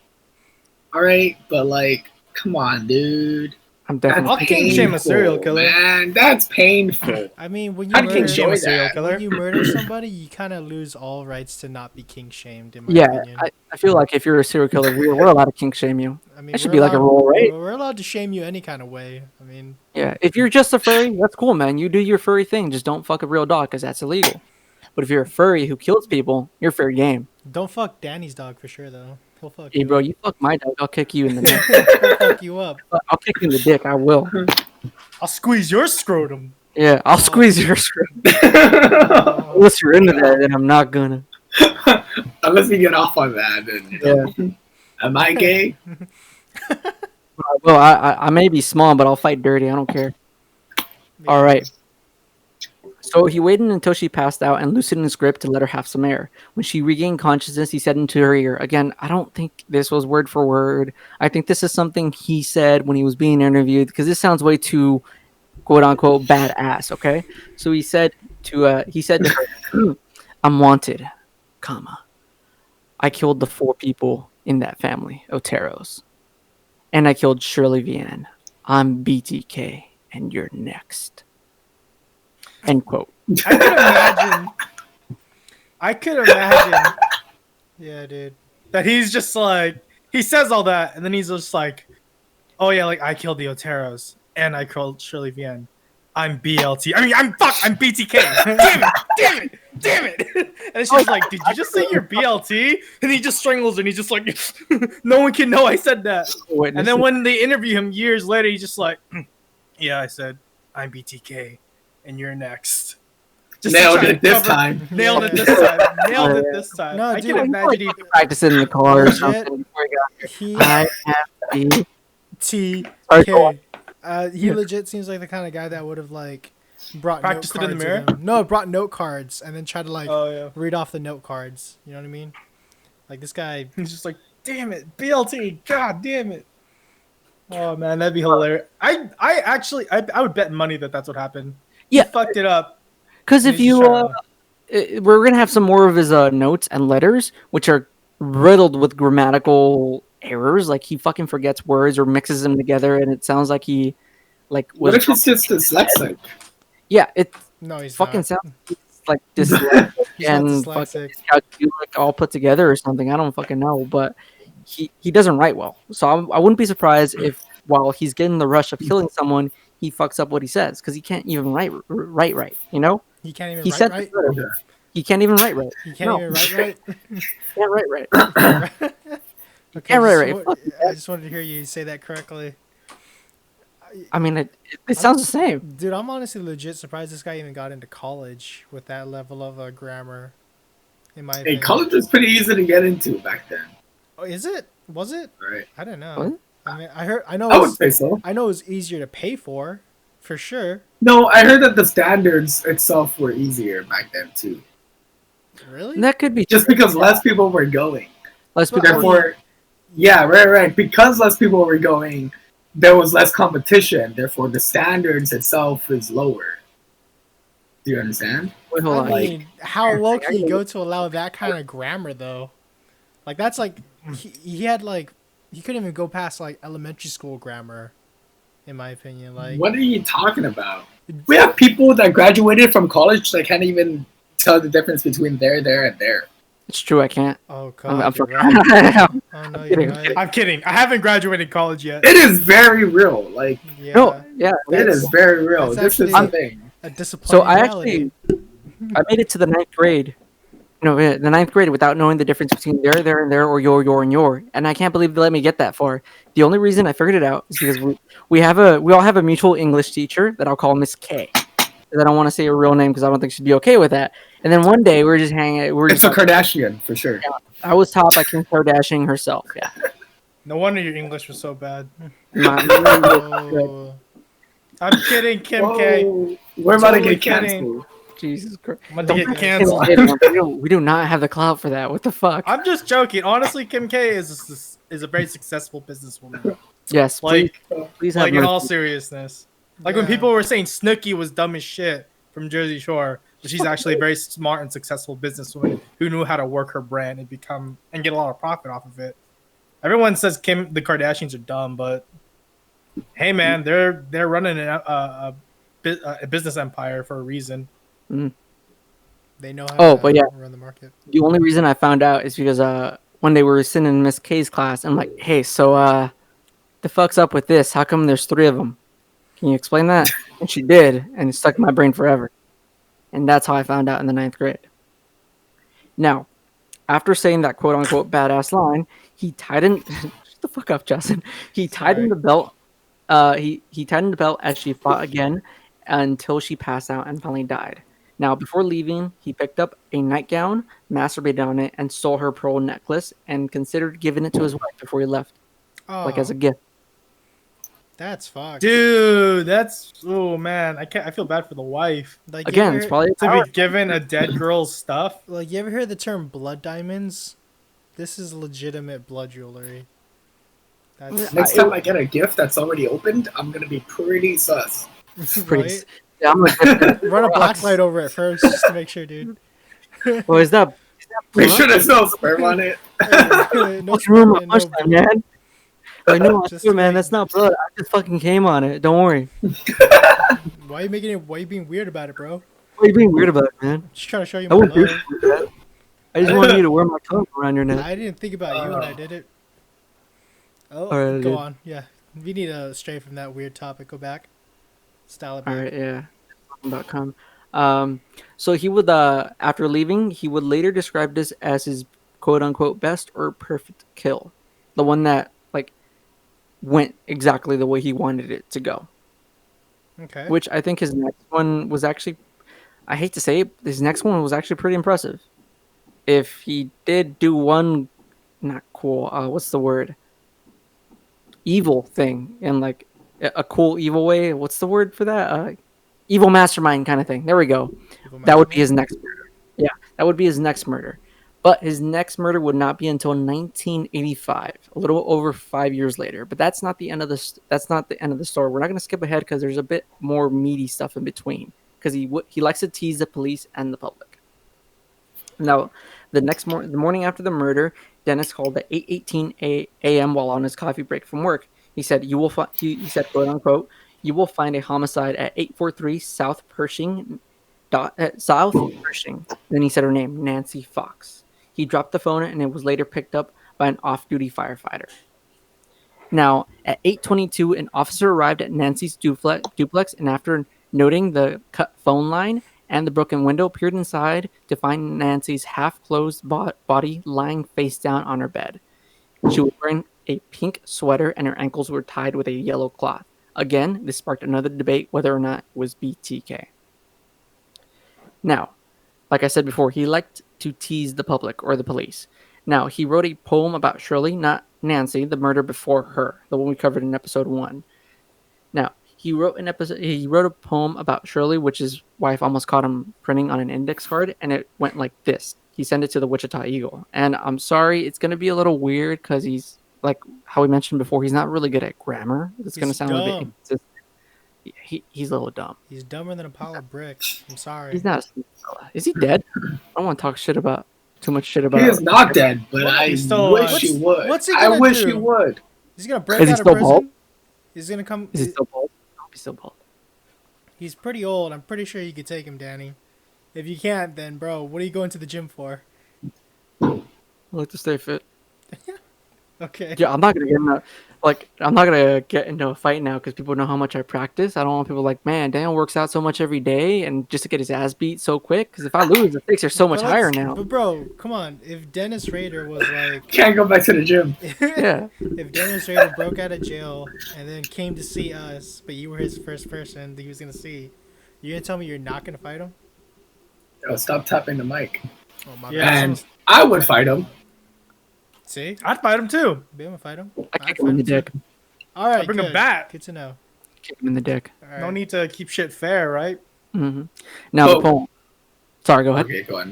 All right, but like, come on, dude. I'm That's definitely. I'll kink shame a serial killer. man. That's painful. I mean, when you I'd murder, kink shame a serial that. killer. when you murder somebody, you kind of lose all rights to not be king shamed. In my Yeah, opinion. I feel like if you're a serial killer, we're allowed to kink shame you. I mean, That should we're be like a allowed- rule, right? We're allowed to shame you any kind of way. I mean, Yeah, if you're just a furry, that's cool, man. You do your furry thing. Just don't fuck a real dog, because that's illegal. But if you're a furry who kills people, you're fair game. don't fuck Danny's dog for sure, though. He'll fuck Hey, you. bro, you fuck my dog, I'll kick you in the dick. He'll fuck you up. I'll kick you in the dick. I will. I'll squeeze your scrotum. Yeah, I'll squeeze your scrotum. Oh, Unless you're into that, then I'm not gonna. Unless you get off on that, then Yeah. am I gay? Well, I may be small, but I'll fight dirty. I don't care. All right. So he waited until she passed out and loosened his grip to let her have some air. When she regained consciousness, he said into her ear, again, I don't think this was word for word. I think this is something he said when he was being interviewed, because this sounds way too, quote unquote, badass. Okay. So he said to her, I'm wanted, comma. I killed the 4 people in that family, Oteros. And I killed Shirley Vian. I'm BTK, and you're next. End quote. I could imagine yeah, dude. that he's just like, he says all that, and then he's just like, oh yeah, like I killed the Oteros, and I killed Shirley Vian. I'm BLT. I mean, I'm BTK. Damn it. And she's like, did you just say you're BLT? And he just strangles her, and he's just like, no one can know I said that. And then when they interview him years later, he's just like, yeah, I said, I'm BTK, and you're next. Just to Nailed try it to this cover- time. Nailed it this time. Nailed it this time. No, I dude, can imagine he practicing in the car or Legit. something before he got He I have to be. T Sorry, go on. K. He legit seems like the kind of guy that would have like brought Practiced note it in the cards mirror? with him. No, brought note cards and then tried to like Oh yeah. read off the note cards. You know what I mean? Like this guy. He's just like, damn it, BLT, god damn it. Oh man, that'd be hilarious. I would bet money that that's what happened. Yeah. He fucked it up. Because if He's you, trying we're gonna have some more of his notes and letters, which are riddled with grammatical errors. Like he fucking forgets words or mixes them together, and it sounds like he, like, What was. if it's just dyslexic? Yeah, it No, he's fucking not. sounds like dyslexic He's not and fucking dyslexic. dyscalculic all put together or something. I don't fucking know, but he doesn't write well. So I wouldn't be surprised if while he's getting the rush of killing someone, he fucks up what he says because he can't even write right. You know, He can't even he write said right. he can't even write right. He can't No. even write right. Can't write right. Okay, can't write just right. wa- Fuck I just wanted to hear you say that correctly. I mean, it sounds the same. Dude, I'm honestly legit surprised this guy even got into college with that level of grammar. In my Hey, opinion. college was pretty easy to get into back then, Oh, is it? Was it? right? I don't know. What? I mean, I know. I would say so. I know it was easier to pay for sure. No, I heard that the standards itself were easier back then too, Really? That could be just true. because less people were going. Less But people. Therefore, yeah, right. Because less people were going, there was less competition. Therefore, the standards itself is lower. Do you understand? Wait, hold I on. mean, how low can you I- go to allow that kind of grammar though? Like that's like he had like he couldn't even go past like elementary school grammar, in my opinion. Like What are you talking about? We have people that graduated from college that can't even tell the difference between there, and there. It's true. I can't. oh I'm god, you're fucking- right. Oh no, kidding, you're I'm right. I'm kidding. I haven't graduated college yet. It is very real. Like Yeah, No, yeah. it is very real. that's This is actually- the thing. a So disappointing I reality. actually, I made it to the ninth grade. No, yeah, the ninth grade without knowing the difference between there, and there, or your, and your. And I can't believe they let me get that far. The only reason I figured it out is because we all have a mutual English teacher that I'll call Miss K. 'Cause I don't want to say her real name because I don't think she'd be okay with that. And then one day we were just hanging. We were It's just a Kardashian for sure. I was taught by Kim Kardashian herself. Yeah. No wonder your English was so bad. My- Oh, I'm kidding, Kim K. Whoa, we're about Totally to get canceled. Jesus Christ. I'm about to get Don't- canceled. We do not have the clout for that. What the fuck? I'm just joking. Honestly, Kim K is a very successful businesswoman. Yes, please, Like, please have like in all mercy. seriousness. Like when Yeah. people were saying Snooki was dumb as shit from Jersey Shore, but she's actually a very smart and successful businesswoman who knew how to work her brand and get a lot of profit off of it. Everyone says the Kardashians are dumb, but hey, man, they're running a business empire for a reason. they know how Oh, to but yeah. run the market. The only reason I found out is because one day we were sitting in Miss K's class, and I'm like, hey, so the fuck's up with this? How come there's 3 of them? Can you explain that? And she did, and it stuck in my brain forever. And that's how I found out in the ninth grade. Now, after saying that quote unquote badass line, he tightened. Shut the fuck up, Justin. He tightened the belt. He tightened the belt as she fought again until she passed out and finally died. Now, before leaving, he picked up a nightgown, masturbated on it, and stole her pearl necklace, and considered giving it to his wife before he left, Oh, like as a gift. that's fucked. Dude, oh man, I feel bad for the wife Like Again, you it's ever, probably to be given a dead girl's stuff. like you ever heard the term blood diamonds? This is legitimate blood jewelry. That's Next time I get a gift that's already opened, I'm gonna be pretty sus. pretty. right. Yeah, I'm like, Run a black light over it first, just to make sure, dude. well, is that Make sure there's no sperm on it. no what's wrong with sperm my and mustache, man? Like, no, I Just swear, man, like- that's not blood. I just fucking came on it. Don't worry. Why are you making it? Why are you being weird about it, bro? What are you being weird about, it, man? Just trying to show you I my wouldn't do love. shit like that. I just wanted you to wear my tongue around your neck. I didn't think about you when I did it. Oh, Alright, go dude. on. Yeah, we need to stray from that weird topic. Go back. Style it All back. right, yeah. .com. So he would, after leaving, he would later describe this as his quote unquote best or perfect kill, the one that like went exactly the way he wanted it to go. Okay. Which I think his next one was actually, I hate to say it, his next one was actually pretty impressive. If he did do one, not cool, what's the word? Evil thing in like a cool evil way. What's the word for that? Evil mastermind kind of thing. There we go. Evil That would be Mastermind? his next murder. Yeah, that would be his next murder. But his next murder would not be until 1985, a little over 5 years later. But that's not the end of the that's not the end of the story. We're not going to skip ahead because there's a bit more meaty stuff in between. Because he likes to tease the police and the public. Now, the morning after the murder, Dennis called at 8:18 a.m. while on his coffee break from work. He said, "You will find," he said, quote unquote, "You will find a homicide at 843 South Pershing." South Pershing. Then he said her name, Nancy Fox. He dropped the phone and it was later picked up by an off-duty firefighter. Now, at 8:22, an officer arrived at Nancy's duplex and after noting the cut phone line and the broken window, peered inside to find Nancy's half-closed body lying face down on her bed. She was wearing a pink sweater and her ankles were tied with a yellow cloth. Again, this sparked another debate whether or not it was BTK. Now, like I said before, he liked to tease the public or the police. Now, he wrote a poem about Shirley, not Nancy, the murder before her, the one we covered in episode 1. Now, he wrote a poem about Shirley, which his wife almost caught him printing on an index card, and it went like this. He sent it to the Wichita Eagle. And I'm sorry, it's going to be a little weird because he's, like how we mentioned before, he's not really good at grammar. It's going to He's sound a bit dumb. inconsistent. he's a little dumb. He's dumber than a pile of bricks. I'm sorry. He's not a Cinderella. Is he dead? I don't want to talk too much shit He about. is not dead, but What? I He's still wish alive. he would. What's he I gonna wish do? he would. He's gonna break Is he out of still prison. bald? He's gonna come. Is he still bald? I hope he's still bald. He's pretty old. I'm pretty sure you could take him, Danny. If you can't, then bro, what are you going to the gym for? I like to stay fit. Okay. Yeah, I'm not gonna get into a fight now because people know how much I practice. I don't want people like, man, Daniel works out so much every day and just to get his ass beat so quick. Because if I lose, the stakes are so much higher now. But bro, come on. If Dennis Rader was like, Can't go back to the gym. Yeah, if Dennis Rader broke out of jail and then came to see us, but you were his first person that he was gonna see, you're gonna tell me you're not gonna fight him? Yo, stop tapping the mic. Oh my Yeah. bad. And I would fight him. See, I'd fight him too. be able to fight him. I kick him in the dick. All right, I'd bring a good. bat. Good to know. Kick him in the dick. All right. No need to keep shit fair, right? Hmm Now the Oh. poem. Sorry, go ahead. Okay, go on.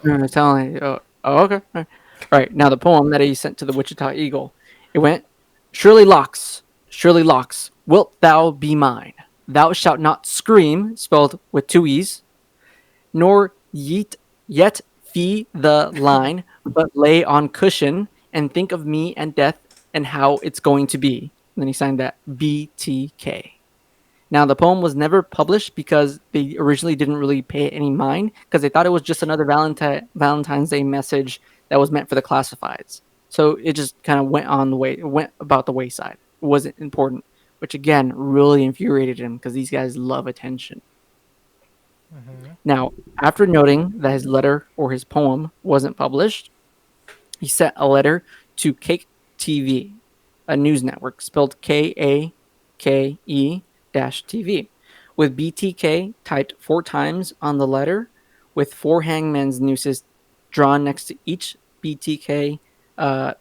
No, no, telling you. Okay. All right. Now the poem that he sent to the Wichita Eagle. It went, surely locks, wilt thou be mine? Thou shalt not scream, spelled with two e's, nor yet fee the line, but lay on cushion and think of me and death and how it's going to be. And then he signed that BTK. Now, the poem was never published because they originally didn't really pay it any mind because they thought it was just another Valentine's Day message that was meant for the classifieds. So it just kind of went about the wayside. It wasn't important, which again really infuriated him because these guys love attention. Now, after noting that his letter or his poem wasn't published, he sent a letter to Cake TV, a news network spelled KAKE-TV, with BTK typed 4 times on the letter, with 4 hangman's nooses drawn next to each BTK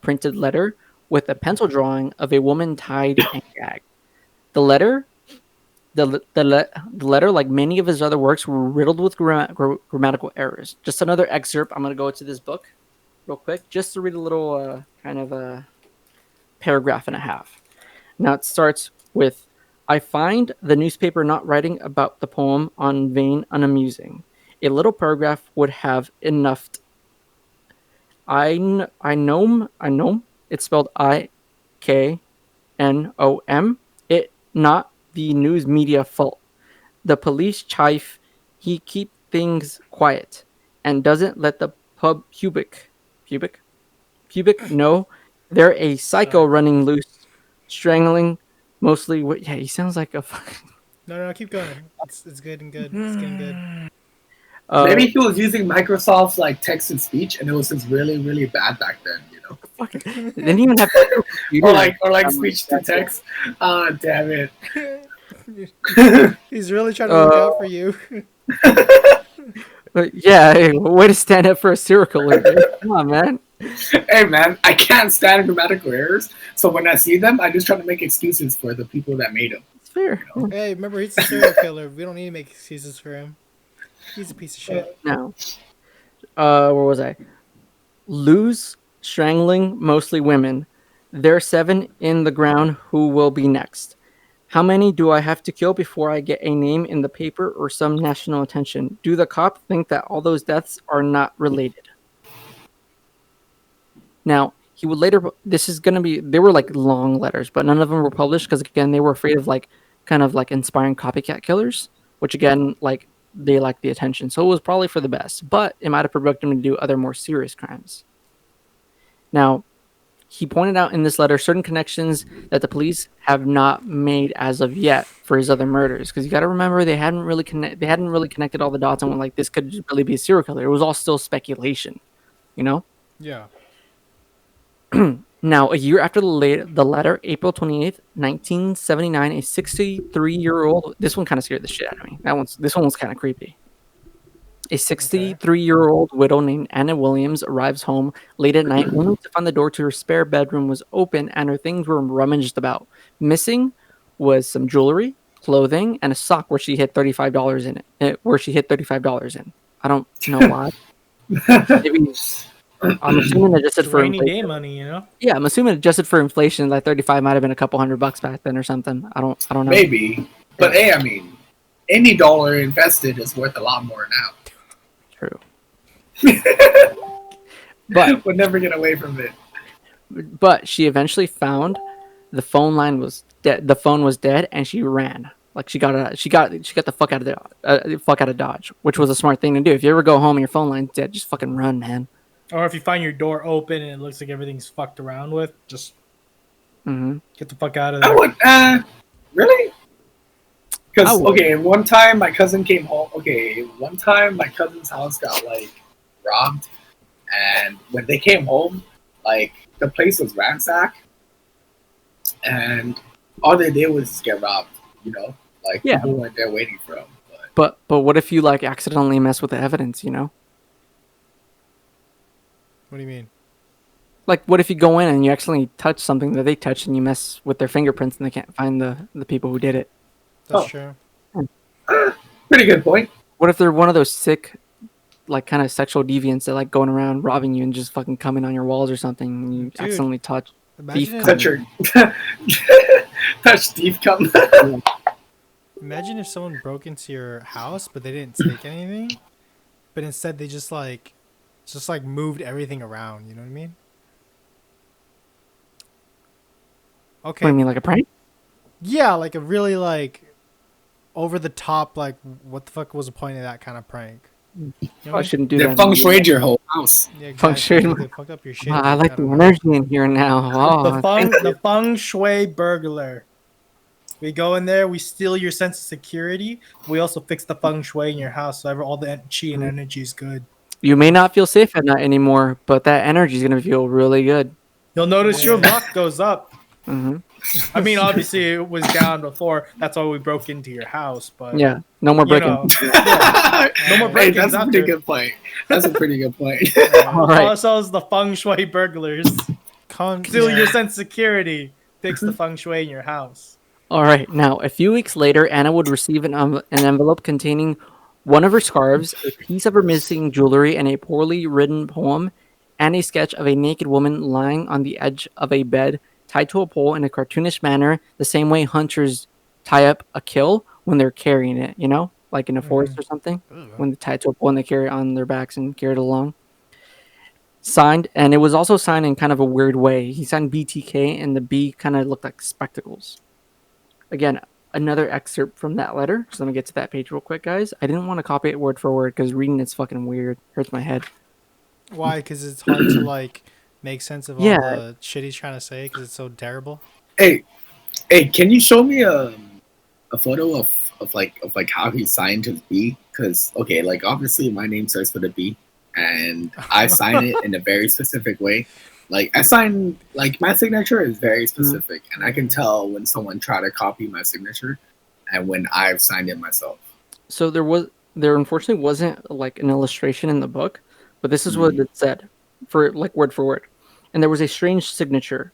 printed letter, with a pencil drawing of a woman tied and gagged. The letter, the letter, like many of his other works, were riddled with grammatical errors. Just another excerpt. I'm going to go to this book real quick just to read a little kind of a paragraph and a half. Now it starts with, I find the newspaper not writing about the poem on vain unamusing. A little paragraph would have enough. I know. It's spelled IKNOM. It not the news media fault. The police chief, he keep things quiet and doesn't let the pubic know they're a psycho running loose, strangling mostly. Yeah, he sounds like a fucking. No, keep going. It's good and good. It's getting good. Maybe he was using Microsoft's like text and speech, and it was just really, really bad back then. You know, Fucking, they didn't even have or like speech to text. Ah, damn it. He's really trying to look out for you. Yeah, hey, way to stand up for a serial killer. Come on, man. Hey man, I can't stand grammatical errors, so when I see them, I just try to make excuses for the people that made them. It's fair. Hey, remember, he's a serial killer. We don't need to make excuses for him. He's a piece of shit. No. Where was I? Lose, strangling, mostly women. There are 7 in the ground. Who will be next? How many do I have to kill before I get a name in the paper or some national attention? Do the cop think that all those deaths are not related? Now, he would later, this is going to be, they were like long letters, but none of them were published because, again, they were afraid of like, kind of like inspiring copycat killers, which again, like, they like the attention. So it was probably for the best, but it might have provoked him to do other more serious crimes. Now, he pointed out in this letter certain connections that the police have not made as of yet for his other murders. Because you got to remember, they hadn't really connected all the dots and went like, this could really be a serial killer. It was all still speculation, you know? Yeah. Now, a year after the letter, April 28th, 1979, a 63-year-old... This one kind of scared the shit out of me. This one was kind of creepy. A 63-year-old widow named Anna Williams arrives home late at night only to find the door to her spare bedroom was open and her things were rummaged about. Missing was some jewelry, clothing, and a sock where she hid $35 in it. I don't know why. Maybe... I'm assuming adjusted for Rainy inflation. day money, you know. Yeah, I'm assuming adjusted for inflation, like 35 might have been a couple $100 back then or something. I don't know. Maybe. But hey, I mean, any dollar invested is worth a lot more now. True. But We'll never get away from it. she eventually found the phone line was dead. The phone was dead, and she ran. Like she got the fuck out of Dodge, which was a smart thing to do. If you ever go home and your phone line's dead, just fucking run, man. Or if you find your door open and it looks like everything's fucked around with, just get the fuck out of there. I would, really? Because, I would. okay, one time my cousin came home. Okay, one time my cousin's house got, like, robbed. And when they came home, like, the place was ransacked. And all they did was just get robbed, you know? Like, Yeah. people weren't there waiting for them. But what if you like accidentally mess with the evidence? You know, What do you mean? like what if you go in and you accidentally touch something that they touched and you mess with their fingerprints and they can't find the people who did it? That's Oh. true. Pretty good point. What if they're one of those sick, like kind of sexual deviants that like going around robbing you and just fucking coming on your walls or something and you Dude, accidentally touch? Imagine if, Touch your... Touch Steve come. imagine if someone broke into your house but they didn't take anything, but instead they just like moved everything around. You know what I mean? What do you Okay. mean, like a prank? Yeah, like a really like over the top, like what the fuck was the point of that kind of prank? You know what I I mean? shouldn't do They that. feng shuied your whole house. Yeah, Feng exactly. shui. They fucked up your shit. Wow, I like I the don't know. energy in here now. Oh, The feng shui burglar. We go in there, we steal your sense of security. We also fix the feng shui in your house, so all the chi and energy is good. you may not feel safe at night anymore, but that energy is gonna feel really good. You'll notice your Yeah. luck goes up. hmm I mean, obviously it was down before. That's why we broke into your house. But Yeah, no more you breaking. know, yeah, no more Hey, break-ins that's a after. pretty good point. That's a pretty good point. All Call right. ourselves the feng shui burglars. Steal your sense of security. Fix the feng shui in your house. All right. Now, a few weeks later, Anna would receive an envelope containing one of her scarves, a piece of her missing jewelry, and a poorly written poem, and a sketch of a naked woman lying on the edge of a bed, tied to a pole in a cartoonish manner, the same way hunters tie up a kill when they're carrying it, you know, like in a forest or something, when they tie it to a pole and they carry it on their backs and carry it along. Signed, and it was also signed in kind of a weird way. He signed BTK, and the B kind of looked like spectacles. Again, another excerpt from that letter. So let me get to that page real quick, guys. I didn't want to copy it word for word because reading it's fucking weird. Hurts my head. Why? Because it's hard to like make sense of all Yeah. the shit he's trying to say because it's so terrible. Hey, can you show me a photo of like how he signed his B? Because okay, like obviously my name starts with a B, and I sign it in a very specific way. Like I sign, like my signature is very specific, and I can tell when someone tried to copy my signature, and when I've signed it myself. So there unfortunately wasn't like an illustration in the book, but this is what it said for like word for word. And there was a strange signature, :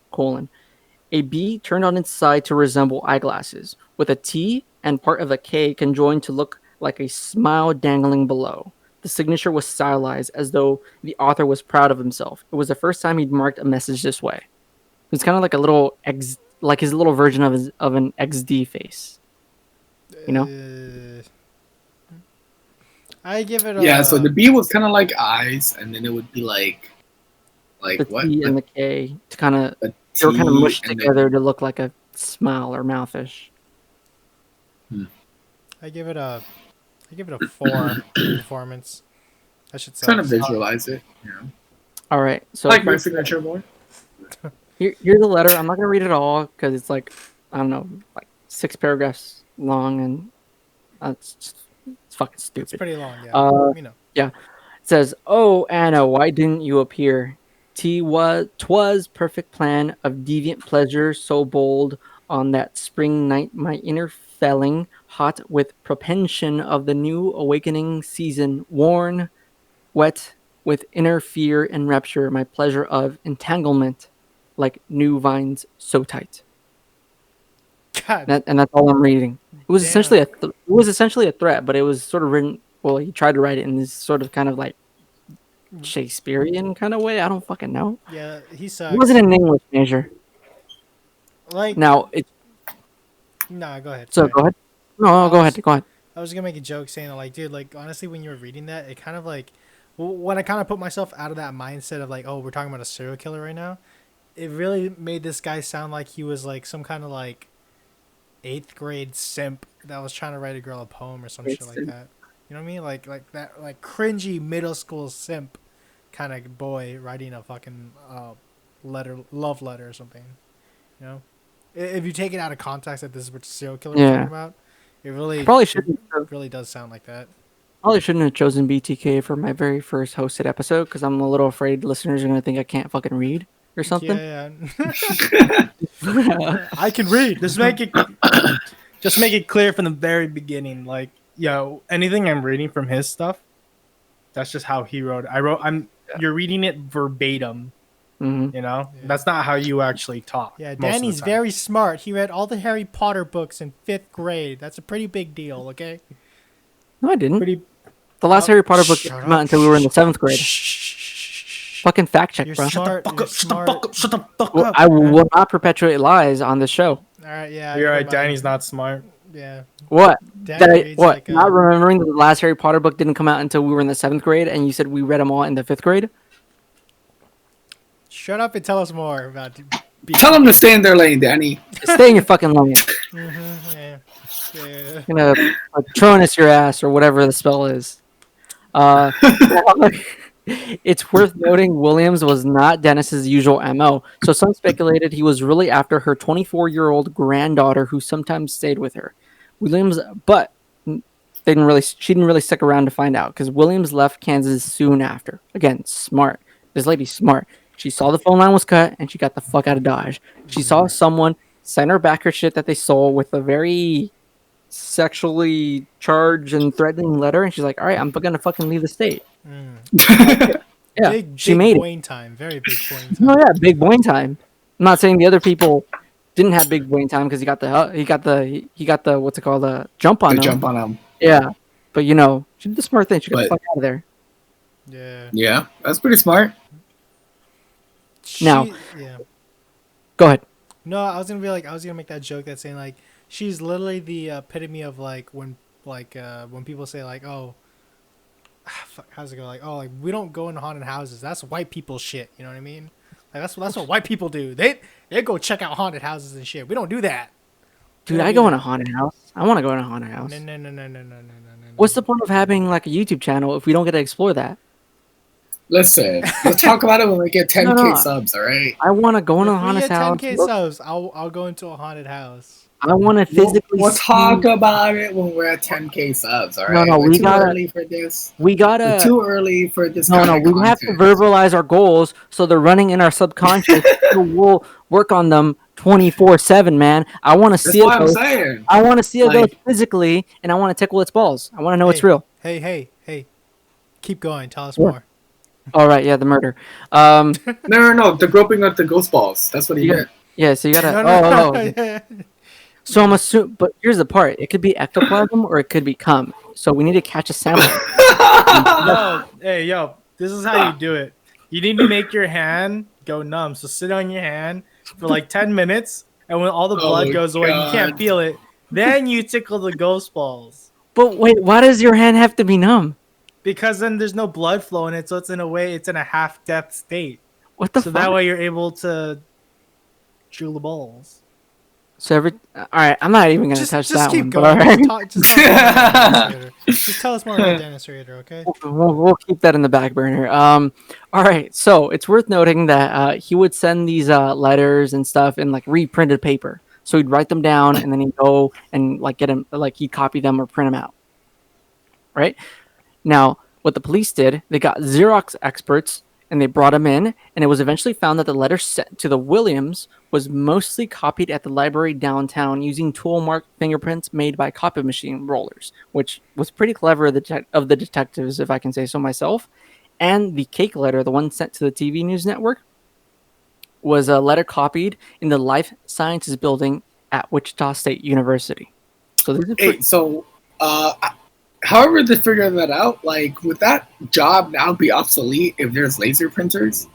a B turned on its side to resemble eyeglasses, with a T and part of a K conjoined to look like a smile dangling below. The signature was stylized as though the author was proud of himself. It was the first time he'd marked a message this way. It's kind of like a little like his little version of an XD face. You know? I give it a Yeah, so the B was kind of like eyes, and then it would be like The what? T and the K to kind of A they were kind of T mushed and then- together to look like a smile or mouthish. I give it a 4 performance. I should say. Trying to visualize it. You know, All right, so I like my signature more. here's the letter. I'm not gonna read it all because it's like I don't know, like 6 paragraphs long, and it's fucking It's stupid. pretty long, yeah. Uh, You know. It says, "Oh Anna, why didn't you appear? 'Twas perfect plan of deviant pleasure, so bold on that spring night, my inner felling, hot with propension of the new awakening season, worn, wet with inner fear and rapture, my pleasure of entanglement, like new vines so tight." God, And that's all I'm reading. It was Damn. essentially a threat, but it was sort of written. Well, he tried to write it in this sort of kind of like Shakespearean kind of way. I don't fucking know. yeah, he It sucks. wasn't an English major. Like, Now it's nah, go ahead. so. Go ahead. No, go was- ahead. Go ahead. I was gonna make a joke saying that, like, dude, like, honestly, when you were reading that, it kind of like, when I kind of put myself out of that mindset of like, oh, we're talking about a serial killer right now, it really made this guy sound like he was like some kind of like 8th grade simp that was trying to write a girl a poem or some Great shit like simp. that. You know what I mean? Like that, like cringy middle school simp kind of boy writing a fucking love letter or something. You know, if you take it out of context that this is what serial killer we're Yeah. talking about, it really Probably it shouldn't. really does sound like that. Probably shouldn't have chosen BTK for my very first hosted episode because I'm a little afraid listeners are gonna think I can't fucking read or something. Yeah, yeah. I can read. Just make it clear from the very beginning. Like, yo, anything I'm reading from his stuff, that's just how he wrote it. You're reading it verbatim. Mhm. You know, Yeah. that's not how you actually talk. Yeah, most of the Danny's time. very smart. He read all the Harry Potter books in 5th grade. That's a pretty big deal, okay? No, I didn't. pretty. The last Harry Potter book Shut didn't come out up. until we were in the 7th grade. Shh. Fucking fact check, You're bro. smart. Fuck You're up! Shut the smart. fuck up! Shut the fuck Well, up! I will not perpetuate lies on this show. All right, yeah. You're never right. mind. Danny's not smart. Yeah. What? Danny That I, reads what? like Not remembering that the last Harry Potter book didn't come out until we were in the 7th grade, and you said we read them all in the 5th grade. Shut up and tell us more about. Tell them to stay in their lane, Danny. Stay in your fucking lane. Yeah. Yeah. Gonna Patronus your ass or whatever the spell is. It's worth noting Williams was not Dennis's usual MO, so some speculated he was really after her 24-year-old granddaughter who sometimes stayed with her. Williams, but she didn't really stick around to find out because Williams left Kansas soon after. Again, smart. This lady's smart. She saw the phone line was cut and she got the fuck out of Dodge. She saw someone send her back her shit that they stole with a very sexually charged and threatening letter, and she's like, "All right, I'm gonna fucking leave the state." Yeah, Big, she big made it. Boyne time. Very big Boyne time. No, yeah, big Boyne time. I'm not saying the other people didn't have big Boyne time because he got the what's it called, the jump on They him. jump on him. Yeah, but you know, she did the smart thing. She got the But- fuck out of there. Yeah. Yeah, that's pretty smart. Now- Yeah. Go ahead. No, I was gonna make that joke that's saying like she's literally the epitome of like when people say like, oh, fuck, how's it go, like, oh, like we don't go into haunted houses, that's white people shit, you know what I mean? Like that's what white people do. They go check out haunted houses and shit. We don't do that. Dude, I go in a haunted house. I want to go in a haunted house. No. What's the point of having like a YouTube channel if we don't get to explore that? Listen, let's talk about it when we get 10K No. subs, all right? I want to go in a If we haunted get house. 10K Look, subs, I'll go into a haunted house. I want to physically. We'll see- talk about it when we're at 10K subs, all No, right? no, We're we too gotta- early for this. We We're gotta. too early for this. No, kind no, of we have to content. verbalize our goals so they're running in our subconscious. So we'll work on them 24/7, man. I want to That's see what it. I'm saying. I want to see it go Like- physically, and I want to tickle its balls. I want to know it's Hey. real. Hey. Keep going. Tell us Yeah. more. All right, yeah, the murder. No, the groping of the ghost balls. That's what he You meant. Yeah, so you gotta. No. Oh. So I'm assuming, but here's the part: it could be ectoplasm or it could be cum. So we need to catch a sample. No, hey, yo, this is how you do it. You need to make your hand go numb. So sit on your hand for like 10 minutes, and when all the blood Oh, goes away, you can't God. feel it. Then you tickle the ghost balls. But wait, why does your hand have to be numb? Because then there's no blood flow in it, so it's in a half-death state. What the So fuck? that way you're able to drill the balls. So all right, I'm not even gonna touch that keep one. going. But all right, Just tell us more about Dennis Rader. Just tell us more about Dennis Rader, okay? we'll keep that in the back burner. All right, so it's worth noting that he would send these letters and stuff in like reprinted paper. So he'd write them down and then he'd go and like get them, like he'd copy them or print them out. Right now, what the police did, they got Xerox experts and they brought them in, and it was eventually found that the letter sent to the Williams was mostly copied at the library downtown using tool mark fingerprints made by copy machine rollers, which was pretty clever of the detectives, if I can say so myself. And the cake letter, the one sent to the TV news network, was a letter copied in the Life Sciences building at Wichita State University. So this is Hey, so, however they figure that out, like, would that job now be obsolete if there's laser printers?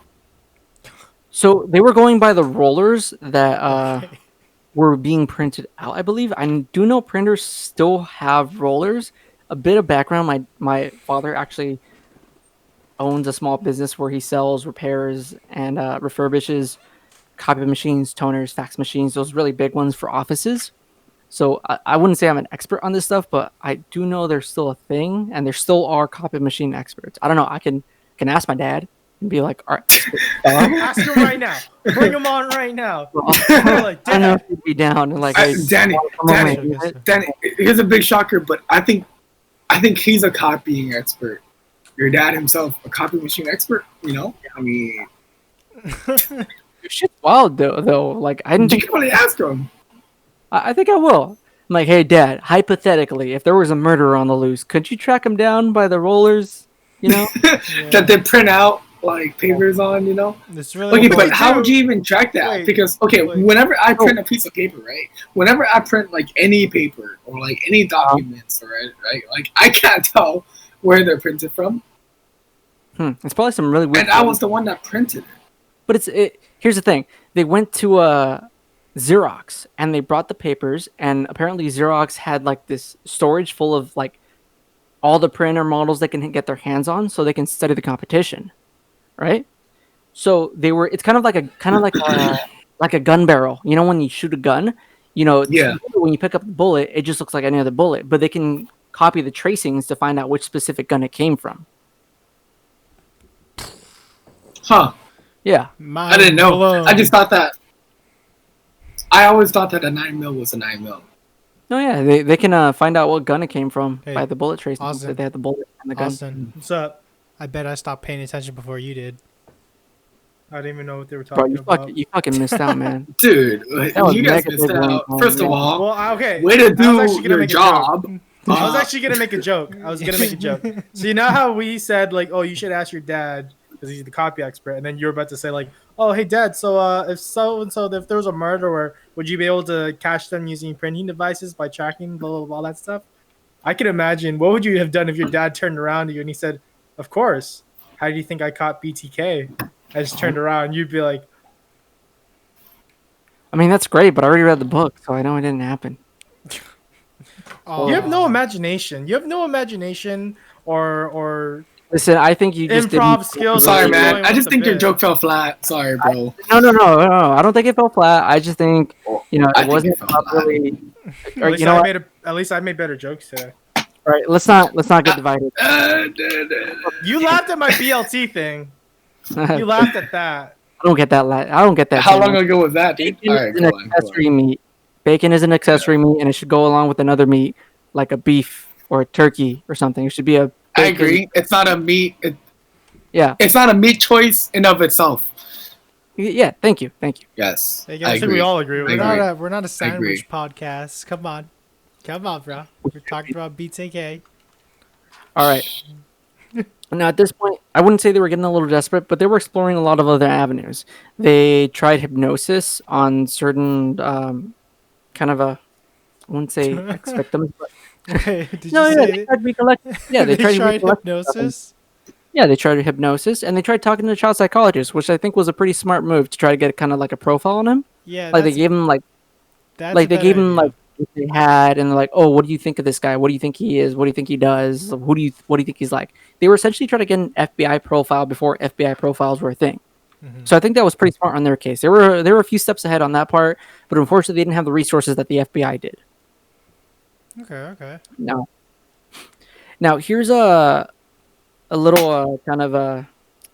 So they were going by the rollers that were being printed out, I believe. I do know printers still have rollers. A bit of background: my father actually owns a small business where he sells, repairs, and refurbishes copy machines, toners, fax machines, those really big ones for offices. So I wouldn't say I'm an expert on this stuff, but I do know there's still a thing, and there still are copy machine experts. I don't know. I can ask my dad and be like, "All right, Ask him right now. Bring him on right now. well, You're like, I don't know if Dad. he'd be down and like, hey, Danny, come over Danny, and do it." Danny, here's a big shocker, but I think he's a copying expert. Your dad himself, a copy machine expert. You know, I mean, Your shit's wild though. Like I didn't you think can really ask him. I think I will. I'm like, hey, Dad. Hypothetically, if there was a murderer on the loose, could you track him down by the rollers? You know, That they print out like papers on, you know. It's really Okay, cool. but how would you even track that? Wait, Because okay, wait. whenever I print a piece of paper, right? Whenever I print like any paper or like any documents, right? Like I can't tell where they're printed from, it's probably some really weird. and I was the one that printed it. But here's the thing: they went to Xerox and they brought the papers, and apparently Xerox had like this storage full of like all the printer models they can get their hands on, so they can study the competition, right? So they were. It's kind of like a gun barrel. You know, when you shoot a gun, you know, Yeah. when you pick up the bullet, it just looks like any other bullet, but they can copy the tracings to find out which specific gun it came from. Huh? Yeah. I didn't know. I just thought that. I always thought that a 9mm was a 9mm. No, yeah, they can find out what gun it came from Hey, by the bullet tracing. Austin. That they had the bullet and the gun. Austin, What's up? I bet I stopped paying attention before you did. I didn't even know what they were Bro, talking you about. fucking missed out, man. Dude, was you guys mega missed big out. one, First of yeah. all, Well, okay. way to I was do actually gonna your make a job. I was actually gonna make a joke. So you know how we said like, oh, you should ask your dad because he's the copy expert, and then you're about to say like, oh, hey, Dad. So if so and so, if there was a murderer, would you be able to catch them using printing devices by tracking blah blah blah all that stuff? I can imagine. What would you have done if your dad turned around to you and he said, "Of course. How do you think I caught BTK?" I just turned around. You'd be like, I mean, that's great, but I already read the book, so I know it didn't happen. Oh, you have no imagination. You have no imagination or Listen, I think you just improv didn't. skills. Sorry, Going man. I with just the think your bit. joke fell flat. Sorry, bro. No. I don't think it fell flat. I just think I it think wasn't it fell flat. properly. At Or, least you know I what? made at least I made better jokes today. All right, let's not get divided. You laughed at my BLT thing. You laughed at that. I don't get that. I don't get that. How long Daniel. ago was that, dude? Bacon All right, is go an on. accessory meat. Bacon is an accessory meat, and it should go along with another meat, like a beef or a turkey or something. It should be a. I bacon- agree. It's not a meat. Yeah. It's not a meat choice in of itself. Yeah. Thank you. Yes, Hey, I guys, I think agree. we all agree with I we're agree. that. we're not a sandwich agree. podcast. Come on, bro. We're talking about BTK. All right. Now, at this point, I wouldn't say they were getting a little desperate, but they were exploring a lot of other avenues. They tried hypnosis on certain kind of a, I wouldn't say ex-victims, but Did no, you yeah, say they tried to recollect. Yeah, they to tried recollect hypnosis? Yeah, they tried hypnosis, and they tried talking to a child psychologist, which I think was a pretty smart move to try to get kind of like a profile on him. Yeah, Like they that's, gave him that's like a they better gave him idea. like what they had, and they're like, oh, what do you think of this guy? What do you think he is? What do you think he does? What do you think he's like? They were essentially trying to get an FBI profile before FBI profiles were a thing. Mhm. So I think that was pretty smart on their case. They were a few steps ahead on that part, but unfortunately, they didn't have the resources that the FBI did. Okay. Now here's a little kind of a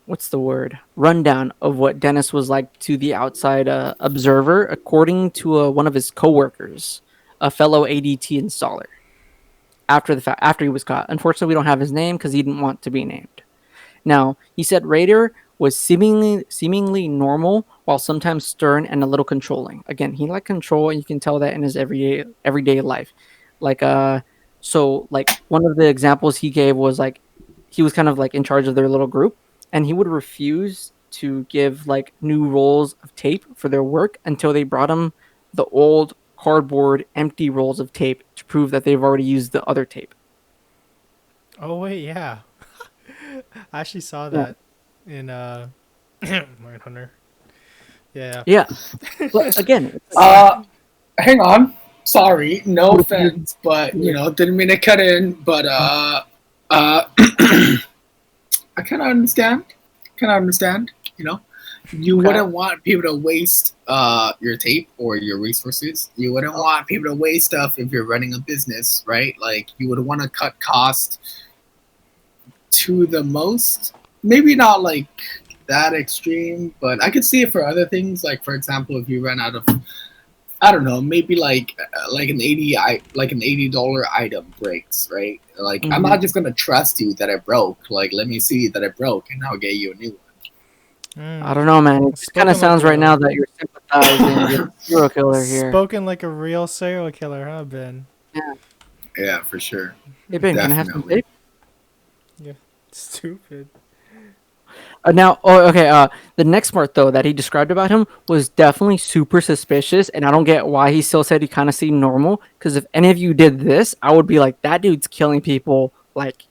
what's the word rundown of what Dennis was like to the outside observer, according to one of his coworkers, a fellow ADT installer. After he was caught, unfortunately, we don't have his name because he didn't want to be named. Now he said Rader was seemingly normal, while sometimes stern and a little controlling. Again, he liked control, and you can tell that in his everyday life. Like so like one of the examples he gave was like he was kind of like in charge of their little group, and he would refuse to give like new rolls of tape for their work until they brought him the old cardboard empty rolls of tape to prove that they've already used the other tape. Oh wait, yeah. I actually saw that in Mindhunter. Yeah. Yeah. But again, Uh, hang on. Sorry, no offense, but didn't mean to cut in. But I kind of understand. You wouldn't want people to waste your tape or your resources. You wouldn't want people to waste stuff if you're running a business, right? Like you would want to cut cost to the most. Maybe not like that extreme, but I could see it for other things. Like for example, if you run out of, I don't know, maybe like an $80 item breaks, right? Like I'm not just gonna trust you that it broke. Like let me see that it broke, and I'll get you a new one. I don't know, man. It just kind of sounds right now that you're sympathizing with the serial killer here. Spoken like a real serial killer, huh, Ben? Yeah, for sure. Hey, Ben, can I have some tape? Yeah, stupid. The next part, though, that he described about him was definitely super suspicious, and I don't get why he still said he kind of seemed normal, because if any of you did this, I would be like, that dude's killing people, like,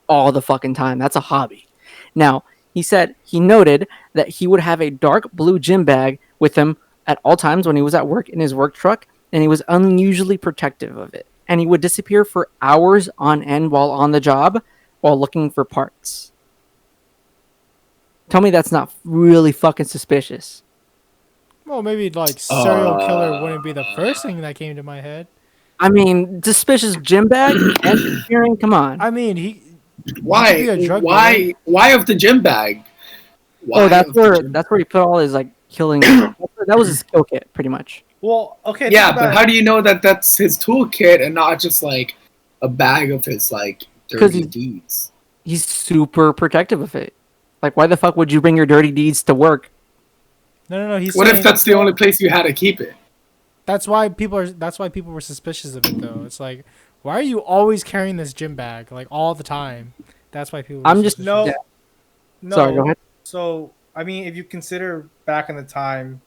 all the fucking time. That's a hobby. Now, he said he noted that he would have a dark blue gym bag with him at all times when he was at work in his work truck, and he was unusually protective of it. And he would disappear for hours on end while on the job while looking for parts. Tell me that's not really fucking suspicious. Well, maybe like serial killer wouldn't be the first thing that came to my head. I mean, suspicious gym bag and disappearing. Come on. I mean, Why of the gym bag? That's where he put all his like killing. That was his kill kit, pretty much. Well, okay. Yeah, but how do you know that that's his toolkit and not just like a bag of his like dirty deeds? He's super protective of it. Like, why the fuck would you bring your dirty deeds to work? No. What if that's the only place you had to keep it? That's why people were suspicious of it, though. It's like, why are you always carrying this gym bag like all the time? That's why people. No. Sorry, go ahead. So, I mean, if you consider back in the time,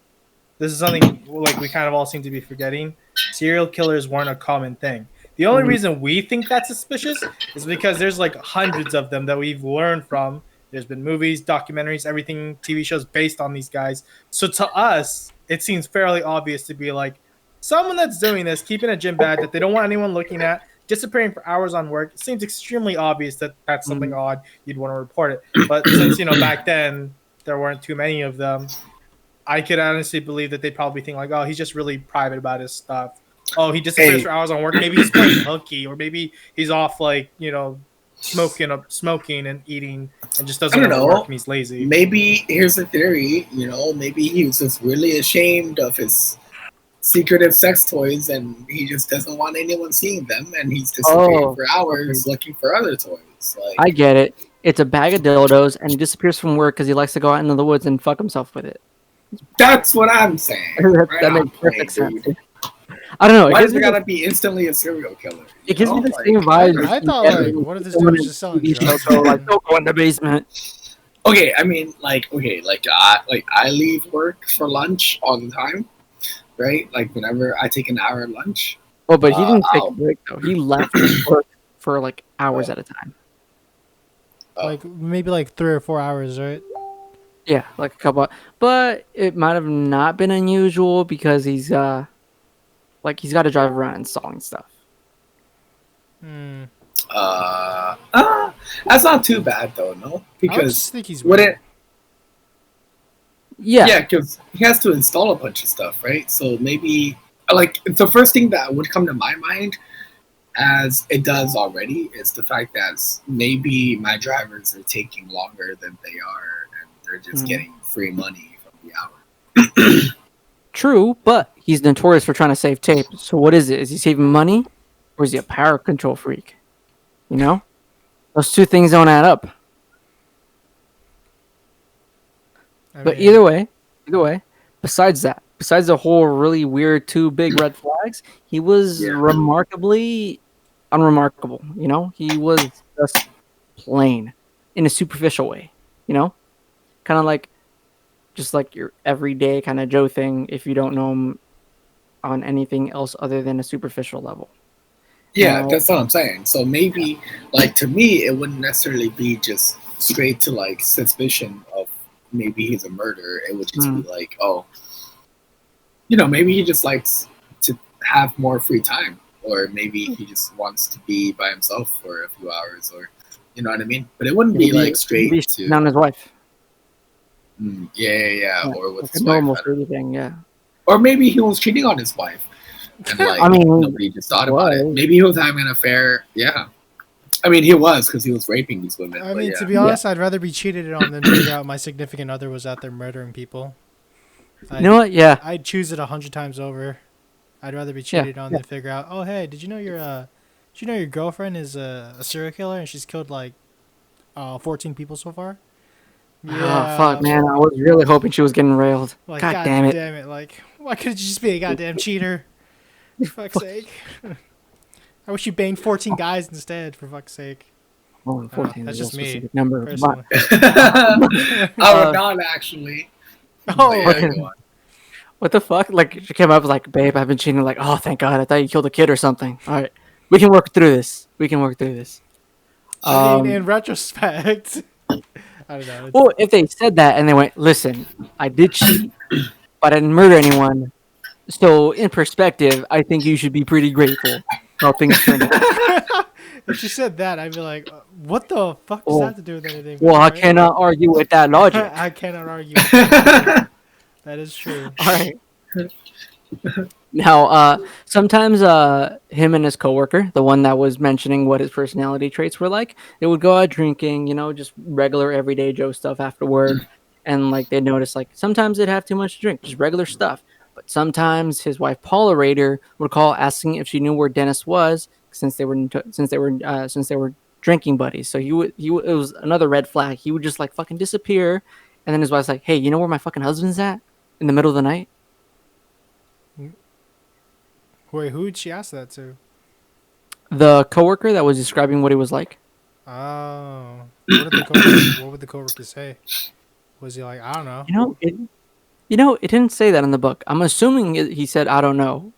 this is something like we kind of all seem to be forgetting. Serial killers weren't a common thing. The only reason we think that's suspicious is because there's like hundreds of them that we've learned from. There's been movies, documentaries, everything, TV shows based on these guys. So to us, it seems fairly obvious to be like someone that's doing this, keeping a gym bag that they don't want anyone looking at, disappearing for hours on work. It seems extremely obvious that that's something odd. You'd want to report it. But since, back then there weren't too many of them, I could honestly believe that they'd probably think like, oh, he's just really private about his stuff. Oh, he disappears for hours on work. Maybe he's playing hooky, or maybe he's off like, smoking and eating and just doesn't want to work and he's lazy. Maybe here's a theory, maybe he was just really ashamed of his secretive sex toys and he just doesn't want anyone seeing them and he's disappearing for hours looking for other toys. Like, I get it. It's a bag of dildos and he disappears from work because he likes to go out into the woods and fuck himself with it. That's what I'm saying. that makes perfect sense. I don't know. Why does it gotta be instantly a serial killer? It gives me the same vibe. I thought, like, what if this dude was just selling drugs? Don't go in the basement. Okay, I mean, I leave work for lunch all the time, right? Like whenever I take an hour lunch. Oh, but he didn't take a break though. He left work for like hours at a time. Like maybe like 3 or 4 hours, right? Yeah, like a couple. But it might have not been unusual because he's he's got to drive around installing stuff. That's not too bad though, no? Because I just think he's Yeah, because he has to install a bunch of stuff, right? So maybe, like, the first thing that would come to my mind, as it does already, is the fact that maybe my drivers are taking longer than they are, and they're just getting free money from the hour. True, but he's notorious for trying to save tape. So what is it? Is he saving money, or is he a power control freak? Those two things don't add up. But either way, besides the whole really weird 2 big red flags, he was remarkably unremarkable. He was just plain in a superficial way. Kind of like just like your everyday kind of Joe thing if you don't know him on anything else other than a superficial level. Yeah, that's what I'm saying. So maybe, like, to me, it wouldn't necessarily be just straight to, like, suspicion of maybe he's a murderer. It would just be like, maybe he just likes have more free time, or maybe he just wants to be by himself for a few hours, or you know what I mean. But it wouldn't be like maybe straight he's to cheating on his wife. yeah, Yeah, or with like a his wife, normal I don't know. sort of thing. Yeah. Or maybe he was cheating on his wife, and I like mean, nobody just thought about it. was. Maybe he was having an affair. Yeah, I mean he was because he was raping these women. I But mean, to yeah, be Yeah. honest, I'd rather be cheated on than figure out my significant other was out there murdering people. You know what? Yeah. I'd choose it 100 times over. I'd rather be Yeah. cheated on Yeah. than figure out. Oh, hey, did you know your girlfriend is a serial killer and she's killed like 14 people so far? Oh fuck, Yeah. man! I was really hoping she was getting railed. Like, God god damn it! damn it! Like, why couldn't you just be a goddamn cheater? For fuck's sake. I wish you banged 14 guys instead. For fuck's sake. Oh, I don't know. 14 That's is a just me, specific number. But, personally. I uh, would not actually. But Oh, yeah, fucking- go on. what the fuck? Like she came up was like, "Babe, I've been cheating." Like, oh, thank God! I thought you killed a kid or something. All right, we can work through this. We can work through this. I mean, in retrospect, I don't know. Well, if they said that and they went, "Listen, I did cheat, but I didn't murder anyone." So, in perspective, I think you should be pretty grateful how things turned out. If she said that, I'd be like, "What the fuck does that have to do with anything?" Well, I Alright. cannot argue with that logic. I cannot argue. With that. That is true. All right. Now, sometimes him and his coworker, the one that was mentioning what his personality traits were like, they would go out drinking, just regular everyday Joe stuff after work, and like they'd notice like sometimes they'd have too much to drink, just regular stuff. But sometimes his wife Paula Rader would call asking if she knew where Dennis was, since they were drinking buddies. So it was another red flag. He would just like fucking disappear, and then his wife's like, "Hey, you know where my fucking husband's at in the middle of the night?" Wait, who did she ask that to? The coworker that was describing what he was like. Oh, what would the coworker say? Was he like, I don't know? It didn't say that in the book. I'm assuming he said, "I don't know."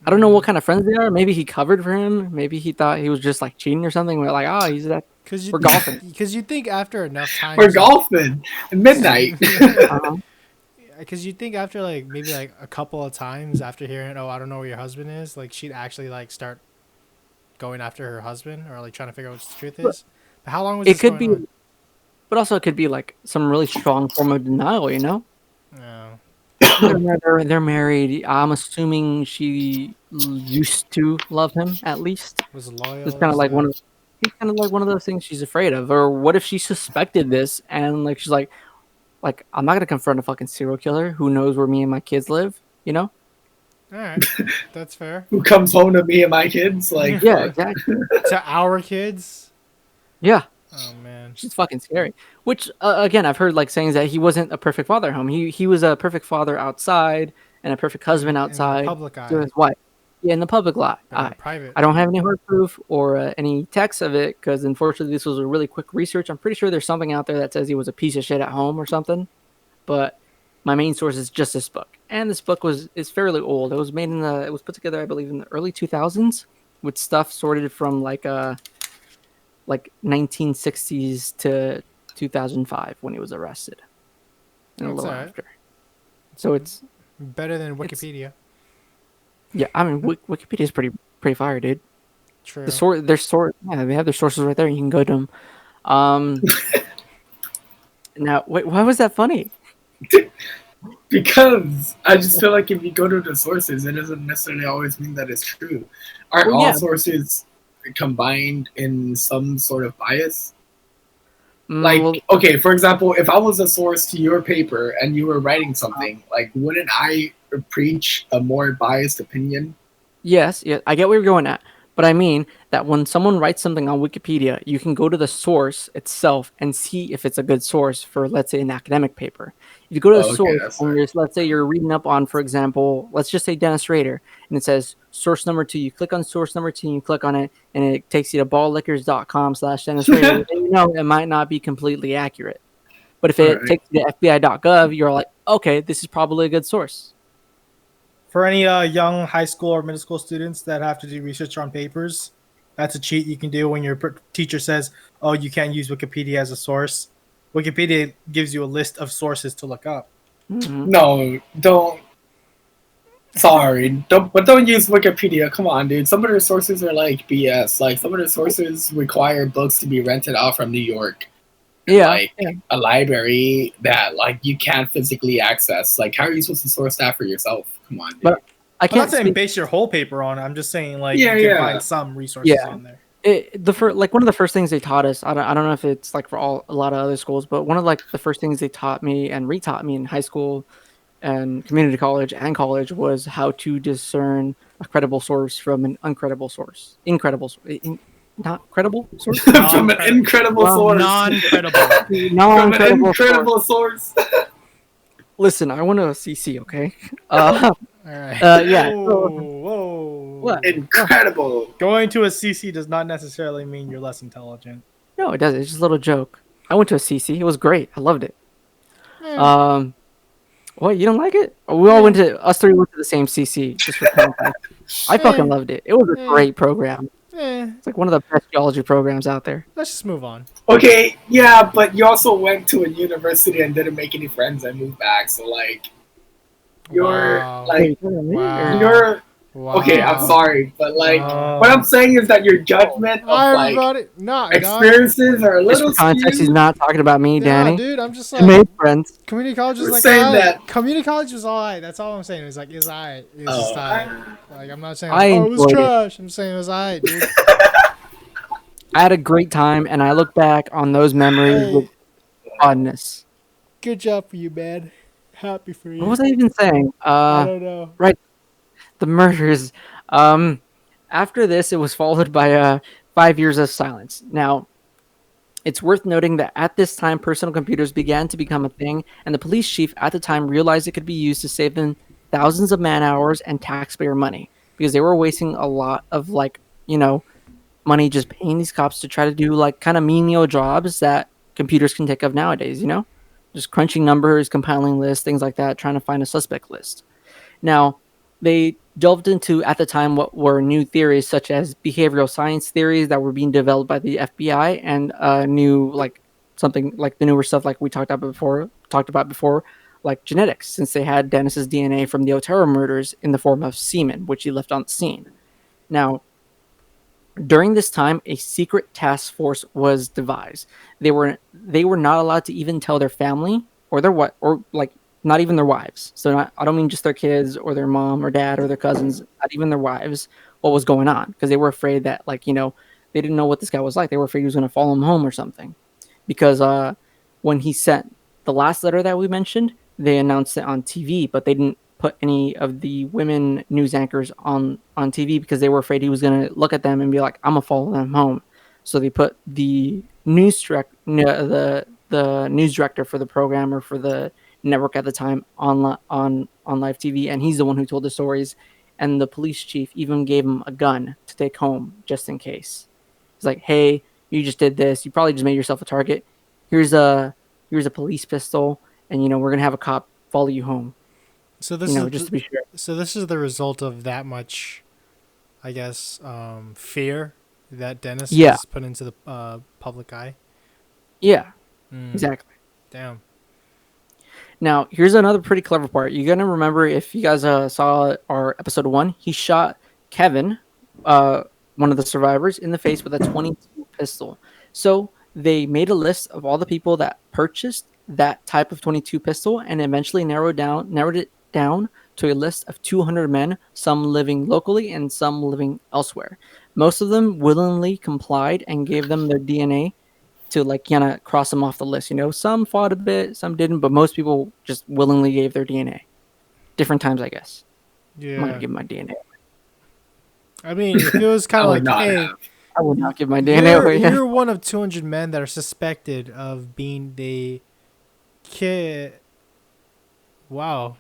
I don't know what kind of friends they are. Maybe he covered for him. Maybe he thought he was just like cheating or something. We're like, oh, he's that. Because We're golfing. Because you think after enough times, We're golfing at midnight. Uh-huh. Because you think after like maybe like a couple of times after hearing, oh, I don't know where your husband is, like she'd actually like start going after her husband or like trying to figure out what the truth is. But how long was It this could going be, on? but also it could be like some really strong form of denial. No. They're married. I'm assuming she used to love him at least. Was loyal. It's kind or of like one stuff? of. He's kind of like one of those things she's afraid of. Or what if she suspected this and like she's like I'm not gonna confront a fucking serial killer who knows where me and my kids live. All right, that's fair. Who comes home to me and my kids? Like, Yeah, fuck. exactly. To our kids. Yeah. Oh man. She's fucking scary. Which again, I've heard like sayings that he wasn't a perfect father at home. He was a perfect father outside and a perfect husband In the outside public to eye. his wife. Yeah, in the public eye. But in private. I don't have any hard proof or any text of it because unfortunately this was a really quick research. I'm pretty sure there's something out there that says he was a piece of shit at home or something. But my main source is just this book, and this book is fairly old. It was put together, I believe, in the early 2000s with stuff sorted from like 1960s to 2005 when he was arrested, and a That's little alright. after. So it's Better than Wikipedia. yeah. I mean, Wikipedia is pretty fire, dude. True. Yeah, they have their sources right there. You can go to them. Now, wait, why was that funny? Because I just feel like if you go to the sources, it doesn't necessarily always mean that it's true. Aren't Well, all yeah. sources combined in some sort of bias? Mm, Like, well, okay, for example, if I was a source to your paper and you were writing something, like, wouldn't I preach a more biased opinion? yes, yeah, I get where you're going at, but I mean that when someone writes something on Wikipedia, you can go to the source itself and see if it's a good source for, let's say, an academic paper. If you go to the Oh, okay, source that's and right. let's say you're reading up on, for example, let's just say Dennis Rader, and it says source number 2. You click on source number 2, and you click on it, and it takes you to balllickers.com/Dennis Rader. Then you know it might not be completely accurate. But if it Alright. takes you to FBI.gov, you're like, okay, this is probably a good source. For any young high school or middle school students that have to do research on papers, that's a cheat you can do when your teacher says, "Oh, you can't use Wikipedia as a source." Wikipedia gives you a list of sources to look up. Mhm. No, don't. Sorry, don't use Wikipedia. Come on, dude. Some of their sources are like BS. Like some of the sources require books to be rented out from New York, and Yeah, like yeah. a library that like you can't physically access. Like, how are you supposed to source that for yourself? Come on, dude. But I I'm not can't saying speak. base your whole paper on it. I'm just saying like Yeah, you can yeah. find some resources Yeah. on there. Like one of the first things they taught us. I don't know if it's like for a lot of other schools, but one of like the first things they taught me and retaught me in high school and community college and college was how to discern a credible source from an uncredible source. Not credible source. From an Non-credible. incredible source. Non-credible. From an Non-credible source. incredible source. Listen, I went to a CC, okay? All right. Yeah. Whoa, So, whoa. what? Incredible. Going to a CC does not necessarily mean you're less intelligent. No, it doesn't. It's just a little joke. I went to a CC. It was great. I loved it. Eh, What, you don't like it? Us three went to the same CC, just for context. I fucking loved it. It was a great program. It's like one of the best geology programs out there. let's just move on. Okay, yeah, but you also went to a university and didn't make any friends and moved back. So like, you're Wow. like, Wow. you're Wow. okay. I'm sorry, but like, Oh. what I'm saying is that your judgment of Hi, like everybody. No, dog. experiences are a Just little for context, he's skewed. not talking about me, Yeah, Danny. dude, I'm just I like made friends. community college was We're like saying alright. that- Community college was alright. That's all I'm saying. It was like it's alright. It was just alright. Like I'm not saying I like, oh it was enjoyed it. trash. I'm saying it was alright, dude. I had a great time, and I look back on those memories Hey. with fondness. Good job for you, man. Happy for you. What was I even saying? I don't know. The murders. After this, it was followed by 5 years of silence. Now, it's worth noting that at this time, personal computers began to become a thing, and the police chief at the time realized it could be used to save them thousands of man hours and taxpayer money because they were wasting a lot of money just paying these cops to try to do like kind of menial jobs that computers can take of nowadays. Just crunching numbers, compiling lists, things like that, trying to find a suspect list. Now, they delved into at the time what were new theories such as behavioral science theories that were being developed by the FBI and new like something like the newer stuff like we talked about before, like genetics, since they had Dennis's DNA from the Otero murders in the form of semen, which he left on the scene. Now, during this time, a secret task force was devised. They were not allowed to even tell their family or their what or like not even their wives. So I don't mean just their kids or their mom or dad or their cousins, not even their wives, what was going on because they were afraid that they didn't know what this guy was like. They were afraid he was going to follow them home or something. Because when he sent the last letter that we mentioned, they announced it on TV, but they didn't put any of the women news anchors on TV because they were afraid he was going to look at them and be like, I'm going to follow them home. So they put the the news director for the program or for the network at the time on live TV, and he's the one who told the stories. And the police chief even gave him a gun to take home just in case. He's like, "Hey, you just did this. You probably just made yourself a target. Here's a police pistol, and we're gonna have a cop follow you home. So this Just to be sure." so this is the result of that much, I guess, fear that Dennis has put into the public eye. Yeah, Mm, exactly. Damn. Now, here's another pretty clever part. You're going to remember if you guys saw our episode 1, he shot Kevin, one of the survivors, in the face with a 22 pistol. So they made a list of all the people that purchased that type of 22 pistol and eventually narrowed it down to a list of 200 men, some living locally and some living elsewhere. Most of them willingly complied and gave them their DNA to kind of cross them off the list. Some fought a bit, some didn't, but most people just willingly gave their DNA. Different times, I guess. I'm not Yeah. gonna give my DNA. I mean, if it was kind I of would like, not hey, have. I would not give my DNA away. you're one of 200 men that are suspected of being the kid. Wow.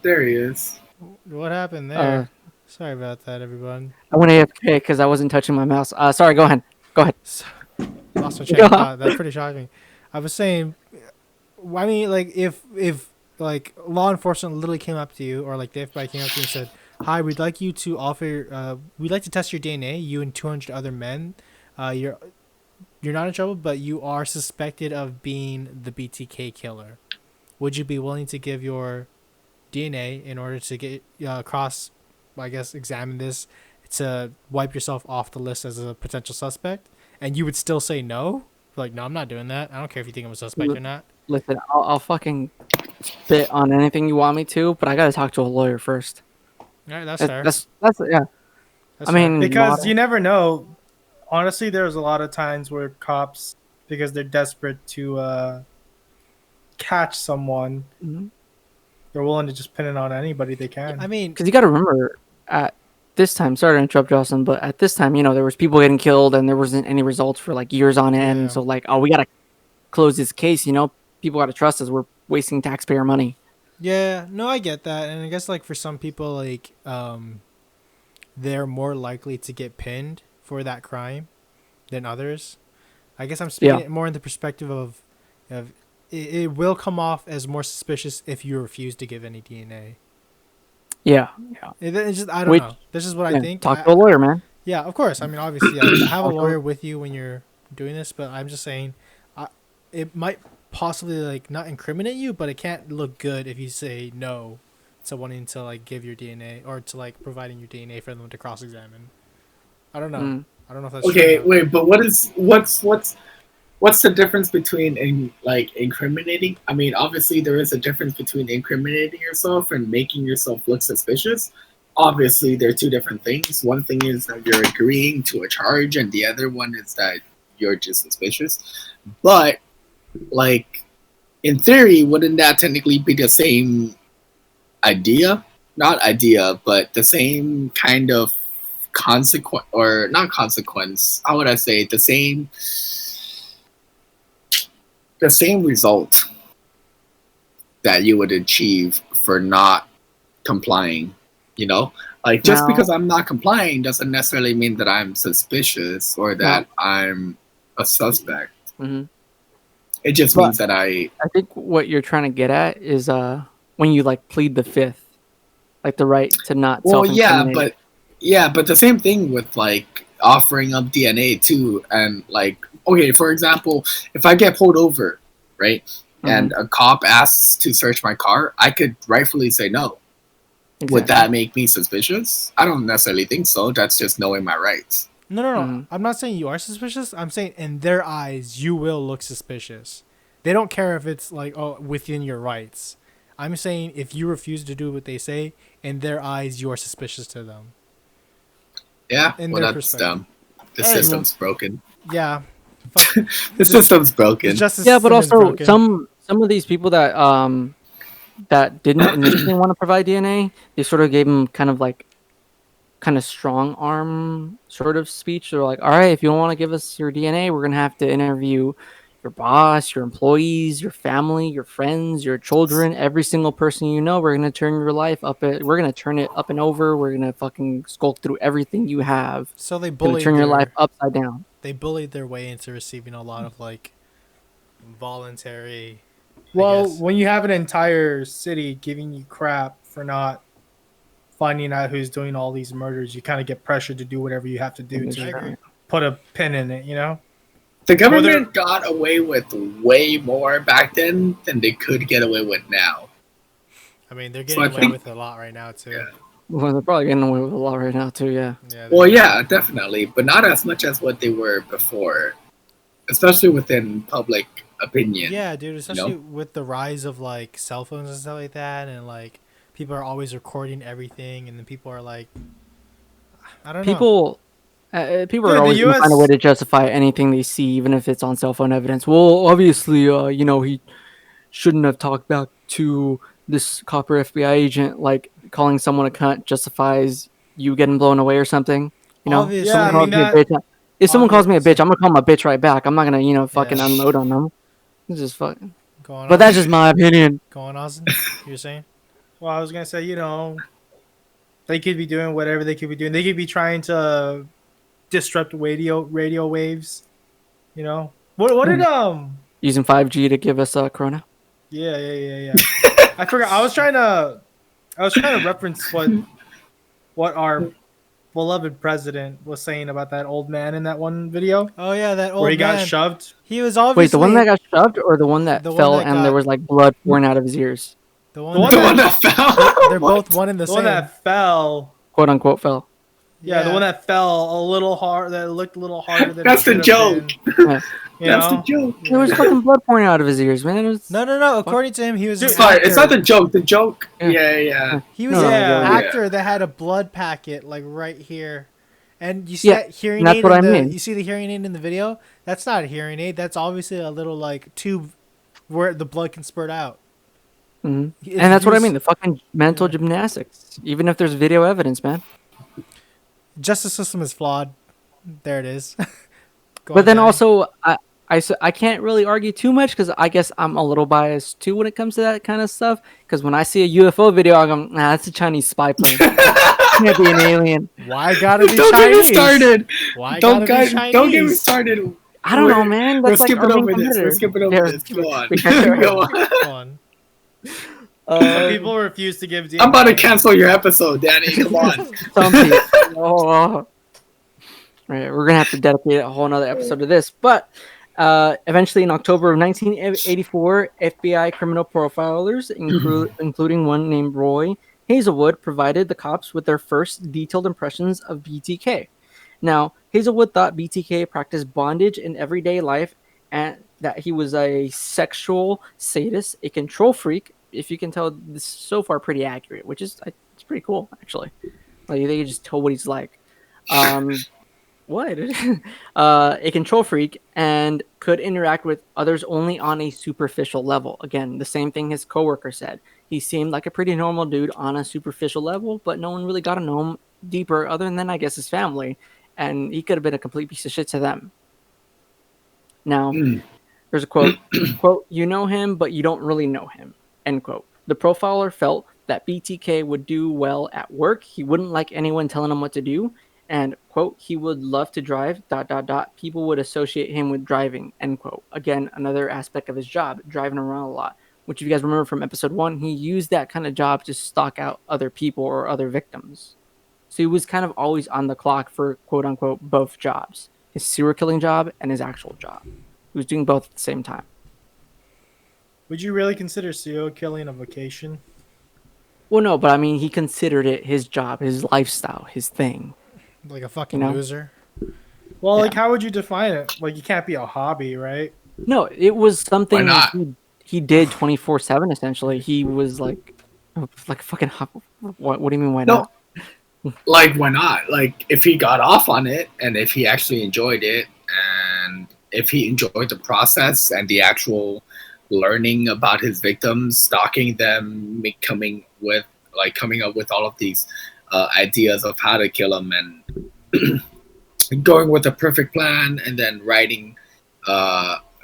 There he is. What happened there? Sorry about that, everyone. I went AFK because I wasn't touching my mouse. Sorry, go ahead. So, lost my train of thought. That's pretty shocking. I was saying, I mean, like, if like law enforcement literally came up to you, or like the FBI came up to you and said, "Hi, we'd like you to we'd like to test your DNA, you and 200 other men. You're not in trouble, but you are suspected of being the BTK killer. Would you be willing to give your DNA in order to get cross, I guess, examine this to wipe yourself off the list as a potential suspect, and you would still say no? Like, no, I'm not doing that. I don't care if you think I'm a suspect or not. Listen, I'll fucking spit on anything you want me to, but I gotta talk to a lawyer first. All right, that's That's fair. that's yeah. That's I fair. mean, Because you never know. Honestly, there's a lot of times where cops, because they're desperate to catch someone, Mhm. they're willing to just pin it on anybody they can. I mean, Because you got to remember, at this time, sorry to interrupt, Jocelyn, but at this time, there was people getting killed and there wasn't any results for like years on end. Yeah. So like, oh, we got to close this case. People got to trust us. We're wasting taxpayer money. yeah, no, I get that, and I guess like for some people, like they're more likely to get pinned for that crime than others. I guess I'm speaking it more in the perspective of it will come off as more suspicious if you refuse to give any DNA. Yeah, It's just I don't know. This is what I think. Talk to a lawyer, man. Yeah, of course. I mean, obviously, yeah, have a lawyer with you when you're doing this. But I'm just saying, it might possibly like not incriminate you, but it can't look good if you say no to wanting to like give your DNA or to like providing your DNA for them to cross-examine. I don't know. I don't know if that's Okay, true or not. wait, but what's the difference between incriminating? I mean, obviously there is a difference between incriminating yourself and making yourself look suspicious. Obviously, they're two different things. One thing is that you're agreeing to a charge, and the other one is that you're just suspicious. But, like, in theory, wouldn't that technically be the same idea? Not idea, but the same kind of consequence, or not consequence. How would I say it? The same result that you would achieve for not complying, like just Now- because I'm not complying doesn't necessarily mean that I'm suspicious or that I'm a suspect. hmm It just But- means that I I think what you're trying to get at is when you like plead the fifth, like the right to not self-incriminate. but the same thing with like offering up DNA too, and like, okay, for example, if I get pulled over, right, and a cop asks to search my car, I could rightfully say no. Would that make me suspicious? I don't necessarily think so. That's just knowing my rights. No. I'm not saying you are suspicious. I'm saying in their eyes, you will look suspicious. They don't care if it's like within your rights. I'm saying if you refuse to do what they say, in their eyes, you are suspicious to them. Yeah, In well, their that's perspective. dumb. The All right, system's broken. Yeah. The system's broken. The justice Yeah, but system is also broken. some of these people that didn't initially want to provide DNA, they sort of gave them kind of strong arm sort of speech. They're like, all right, if you don't want to give us your DNA, we're gonna have to interview your boss, your employees, your family, your friends, your children, every single person you know. We're gonna turn your life we're gonna turn it up and over. We're gonna fucking skulk through everything you have. So they Gonna bullied turn your life upside down. They bullied their way into receiving a lot of like voluntary. Well, when you have an entire city giving you crap for not finding out who's doing all these murders, you kind of get pressured to do whatever you have to do to put a pin in it, The government got away with way more back then than they could get away with now. I mean, they're getting away with a lot right now too. Yeah. Well, they're probably getting away with a lot right now too. Yeah. Well, yeah, definitely, but not as much as what they were before, especially within public opinion. Yeah, dude, especially with the rise of like cell phones and stuff like that, and like people are always recording everything, and then people are like, I don't know. People are always going to find a way to justify anything they see, even if it's on cell phone evidence. Well, obviously, he shouldn't have talked back to this copper FBI agent. Like calling someone a cunt justifies you getting blown away or something. Obviously. If someone calls me a bitch, I'm gonna call them a bitch right back. I'm not gonna fucking unload on them. It's just fucking. But that's just my opinion. Go on, Austin. You're saying? Well, I was gonna say, they could be doing whatever they could be doing. They could be trying to disrupt radio waves. What did using 5G to give us Corona? Yeah. I forgot. I was trying to reference what our beloved president was saying about that old man in that one video. Oh yeah, that old man. Where he got shoved. He was obviously. Wait, the one that got shoved or the one that fell and there was like blood pouring out of his ears? The one one, The that, one that fell. they're both one and the The one same. that fell. Quote unquote fell. Yeah, the one that fell a little hard. That looked a little harder than. That's it the should have joke. been, Yeah. you That's the know? joke. There was fucking blood pouring out of his ears, man. It was, No. According to him, he was an Sorry, actor. it's not the joke. The joke. Yeah. Yeah. He was No, an yeah. actor that had a blood packet like right here, and you see Yeah, that hearing and that's aid what in I the. mean. You see the hearing aid in the video. That's not a hearing aid. That's obviously a little like tube where the blood can spurt out. Mhm. It's And that's what I used- mean. The fucking mental gymnastics. Even if there's video evidence, man. Justice system is flawed. There it is. Go But on, then Danny. also, I can't really argue too much because I guess I'm a little biased too when it comes to that kind of stuff. Because when I see a UFO video, I go, nah, that's a Chinese spy plane. Can't be an alien. Why gotta be Don't get Chinese? me started. Why Don't gotta be Chinese? don't get me started. I don't know, man. That's We're like skipping our main over this. competitor. We're skipping over Yeah, this. Go on. we can't- Go on. Come on. Some people refuse to give. I'm about to cancel your episode, Danny. Come on. Some people. Oh. Right, we're gonna have to dedicate a whole nother episode to this. But eventually, in October of 1984, FBI criminal profilers, including one named Roy Hazelwood, provided the cops with their first detailed impressions of BTK. Now, Hazelwood thought BTK practiced bondage in everyday life and that he was a sexual sadist, a control freak. If you can tell, this is so far pretty accurate, which is it's pretty cool, actually. Like, they just tell what he's like. What? A control freak and could interact with others only on a superficial level. Again, the same thing his coworker said. He seemed like a pretty normal dude on a superficial level, but no one really got to know him deeper other than, I guess, his family. And he could have been a complete piece of shit to them. Now, there's a quote, quote, "You know him, but you don't really know him," end quote. The profiler felt that BTK would do well at work. He wouldn't like anyone telling him what to do. And, quote, "he would love to drive, ... People would associate him with driving," end quote. Again, another aspect of his job, driving around a lot. Which, if you guys remember from episode 1, he used that kind of job to stalk out other people or other victims. So he was kind of always on the clock for, quote unquote, both jobs. His serial killing job and his actual job. He was doing both at the same time. Would you really consider serial killing a vocation? Well, no, but I mean, he considered it his job, his lifestyle, his thing. Like a fucking You know? loser. Well, Yeah. like, how would you define it? Like, it can't be a hobby, right? No, it was something Why not? he did 24/7, essentially. He was like fucking... What do you mean, why No. not? Like, why not? Like, if he got off on it and if he actually enjoyed it and if he enjoyed the process and the actual learning about his victims, stalking them, coming up with all of these ideas of how to kill them and going with a perfect plan and then writing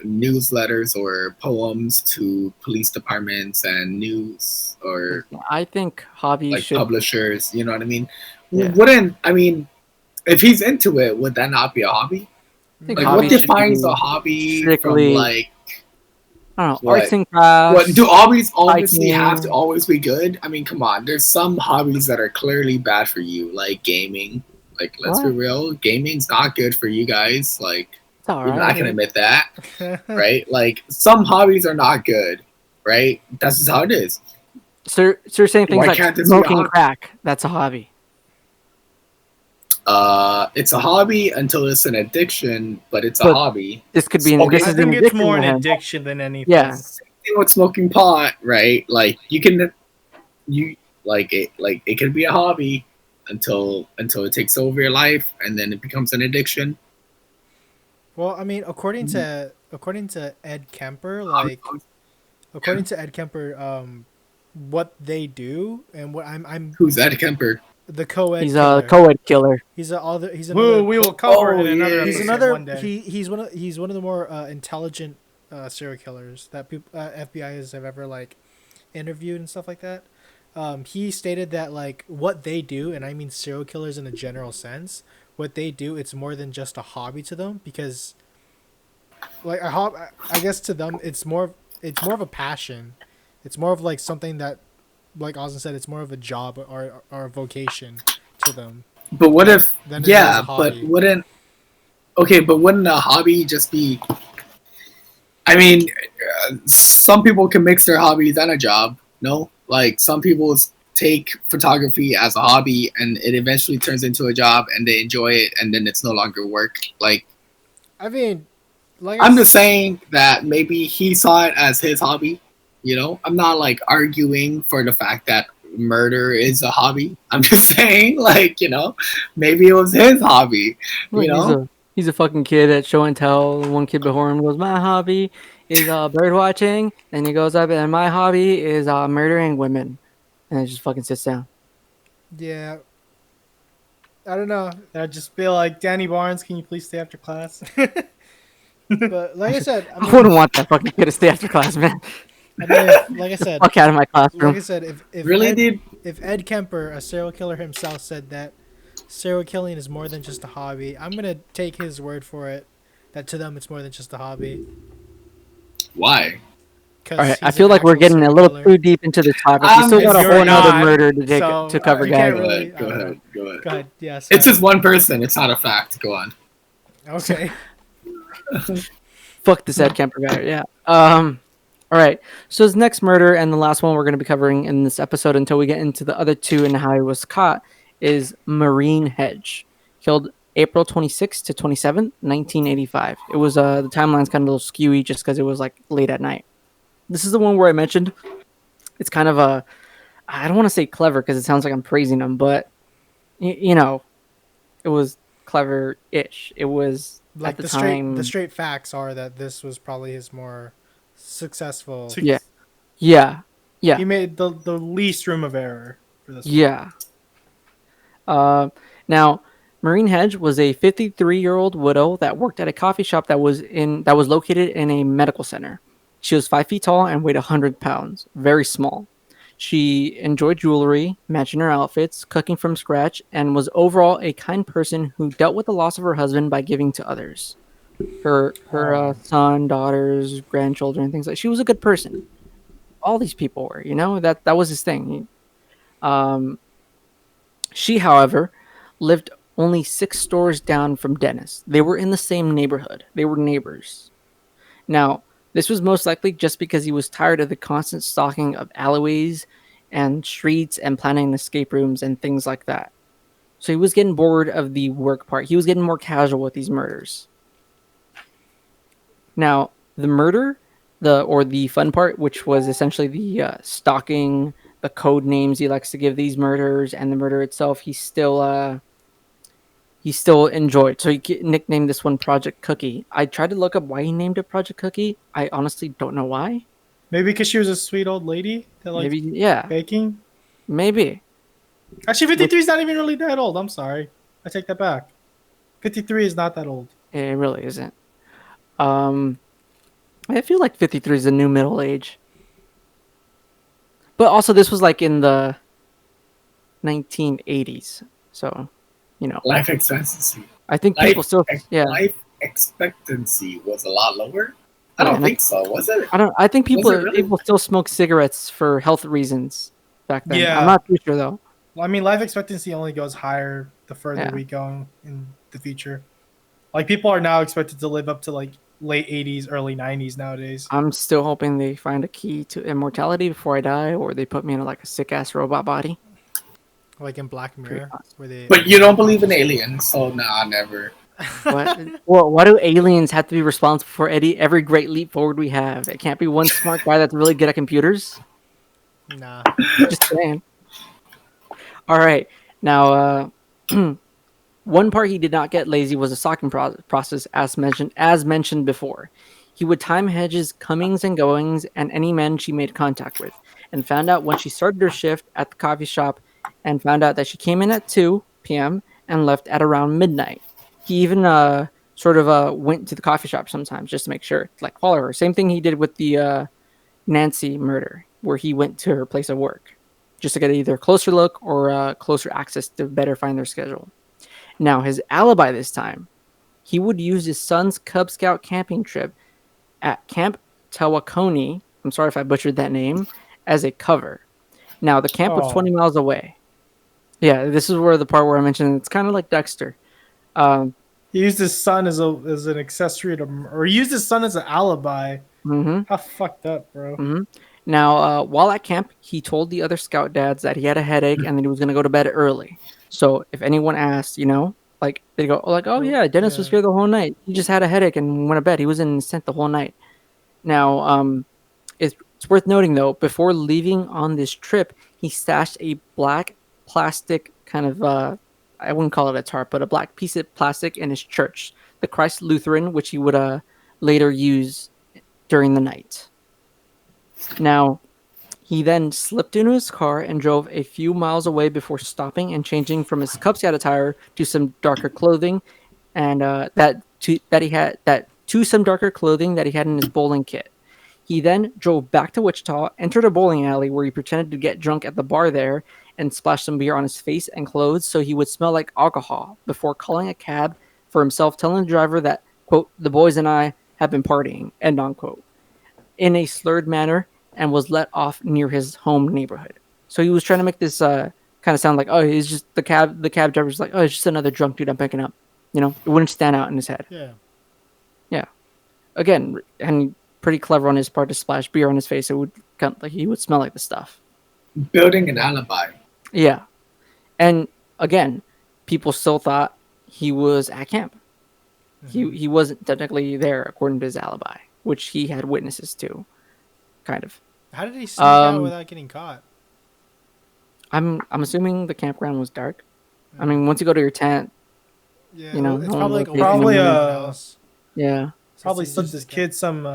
newsletters or poems to police departments and news or I think hobbies like should... publishers, you know what I mean? Yeah. If he's into it, would that not be a hobby? I think Like, what hobbies should defines be a hobby strictly... from like I don't know, what? arts and crafts. what do hobbies obviously hiking. have to always be good? I mean, come on, there's some hobbies that are clearly bad for you, like gaming. Like, let's be What? real, gaming's not good for you guys. Like, It's all you're not right. gonna admit that, right? Like, some hobbies are not good, right? That's just how it is. So you're saying things Why like can't this be a smoking hobby? crack, that's a hobby. It's a hobby until it's an addiction, but it's a But- hobby. This could be an... Okay, this I is think an it's addiction more to an him. addiction than anything. Yeah. Same thing with smoking pot, right? Like, it can be a hobby until it takes over your life and then it becomes an addiction. Well, I mean, according to Ed Kemper, like according to Ed Kemper, what they do and what I'm Who's Ed Kemper? the co-ed. He's killer. a co-ed killer. He's he's Woo, another. we will cover Oh, it in another yeah. He's episode another. one day. He's one of the more intelligent serial killers that people FBI have ever like interviewed and stuff like that. He stated that like what they do, and I mean serial killers in a general sense, what they do, it's more than just a hobby to them because, like I guess to them it's more of a passion. It's more of like something that, like Austin said, it's more of a job or a vocation to them. But what if? Then it is Yeah, a but hobby. wouldn't? Okay, but wouldn't a hobby just be? I mean, some people can mix their hobbies and a job. No, Like some people take photography as a hobby and it eventually turns into a job and they enjoy it and then it's no longer work. Like I mean, like I'm just saying that maybe he saw it as his hobby. You know, I'm not like arguing for the fact that murder is a hobby. I'm just saying, like, maybe it was his hobby. Look, You know, he's a fucking kid at show and tell. One kid before him goes, "My hobby is bird watching," and he goes up, and my hobby is murdering women, and it just fucking sits down. yeah. I don't know, I just feel like Danny Barnes. Can you please stay after class? but like I said, I I mean, wouldn't want that fucking kid to stay after class, man. like I said, Fuck out of my like classroom. I said, if really, Ed, dude. if Ed Kemper, a serial killer himself, said that serial killing is more than just a hobby, I'm gonna take his word for it. That to them it's more than just a hobby. Why? Because All right, I feel like we're getting a little too deep into this topic. We still got a you're whole nother not, murder to take so to cover, you guys. can't Go really. ahead. Go I don't ahead. Go ahead. Go ahead. Yeah. It's Sorry. just one person. It's not a fact. Go on. Okay. Fuck this Ed Kemper guy. Yeah. All right. So his next murder and the last one we're going to be covering in this episode until we get into the other two and how he was caught is Marine Hedge, killed April 26th to 1985. It was the timeline's kind of a little skewy just because it was like late at night. This is the one where I mentioned it's kind of a I don't want to say clever because it sounds like I'm praising him, but it was clever-ish. It was Like at the the time. straight facts are that this was probably his more successful. Yeah. Yeah. Yeah. He made the least room of error for this one. Yeah. Now, Marine Hedge was a 53-year-old widow that worked at a coffee shop that was located in a medical center. She was 5 feet tall and weighed 100 pounds. Very small. She enjoyed jewelry, matching her outfits, cooking from scratch, and was overall a kind person who dealt with the loss of her husband by giving to others. Her son, daughters, grandchildren, things like. She was a good person. All these people were, that was his thing. She, however, lived only 6 stores down from Dennis. They were in the same neighborhood. They were neighbors. Now, this was most likely just because he was tired of the constant stalking of alleyways and streets and planning escape rooms and things like that. So he was getting bored of the work part. He was getting more casual with these murders. Now, the murder, the fun part, which was essentially the stalking, the code names he likes to give these murders, and the murder itself, he still enjoyed. So he nicknamed this one Project Cookie. I tried to look up why he named it Project Cookie. I honestly don't know why. Maybe because she was a sweet old lady that liked Maybe, yeah, baking. maybe. Actually, 53 is not even really that old. I'm sorry. I take that back. 53 is not that old. It really isn't. I feel like 53 is the new middle age. But also, this was like in the 1980s. So, Life expectancy. I think people still, yeah. Life expectancy was a lot lower. I don't Yeah, think so. Was it? I think people Was it really? people still smoke cigarettes for health reasons back then. Yeah. I'm not too sure though. Well, I mean, life expectancy only goes higher the further Yeah. we go in the future. Like, people are now expected to live up to like late 80s, early 90s nowadays. I'm still hoping they find a key to immortality before I die, or they put me in like a sick ass robot body. Like in Black Mirror, awesome. where they. But you don't believe in aliens, so nah, never. Well, why do aliens have to be responsible for every great leap forward we have? It can't be one smart guy that's really good at computers. Nah. Just saying. All right, now one part he did not get lazy was the stalking process, as mentioned before. He would time Hedge's comings and goings and any men she made contact with, and found out when she started her shift at the coffee shop, and found out that she came in at 2 p.m. and left at around midnight. He even went to the coffee shop sometimes just to make sure, like follow her. Same thing he did with the Nancy murder, where he went to her place of work just to get either a closer look or closer access to better find their schedule. Now, his alibi this time, he would use his son's Cub Scout camping trip at Camp Tawakoni, I'm sorry if I butchered that name, as a cover. Now, the camp was 20 miles away. Yeah, this is where the part where I mentioned it's kind of like Dexter. He used his son as an accessory to, or he used his son as an alibi. Mm-hmm. How fucked up, bro. Mm-hmm. Now, while at camp, he told the other scout dads that he had a headache and that he was going to go to bed early. So if anyone asked, like they go like, "Oh Well, yeah, Dennis was yeah. here the whole night. He just had a headache and went to bed. He was in his tent the whole night." Now, it's worth noting though, before leaving on this trip, he stashed a black plastic kind of I wouldn't call it a tarp, but a black piece of plastic in his church, the Christ Lutheran, which he would later use during the night. Now, he then slipped into his car and drove a few miles away before stopping and changing from his Cub Scout attire to some darker clothing, and that to some darker clothing that he had in his bowling kit. He then drove back to Wichita, entered a bowling alley where he pretended to get drunk at the bar there, and splashed some beer on his face and clothes so he would smell like alcohol before calling a cab for himself, telling the driver that, quote, "the boys and I have been partying," end on quote, in a slurred manner, and was let off near his home neighborhood. So he was trying to make this kind of sound like, oh, he's just the cab driver's like, oh, it's just another drunk dude I'm picking up. It wouldn't stand out in his head. Yeah. Yeah. Again, and pretty clever on his part to splash beer on his face. It would kind of, like he would smell like the stuff. Building an alibi. Yeah. And again, people still thought he was at camp. He wasn't technically there according to his alibi, which he had witnesses to, kind of. How did he sneak out without getting caught? I'm assuming the campground was dark. I mean, once you go to your tent, Yeah, it's no probably like Probably, else. yeah, Probably slipped his kid some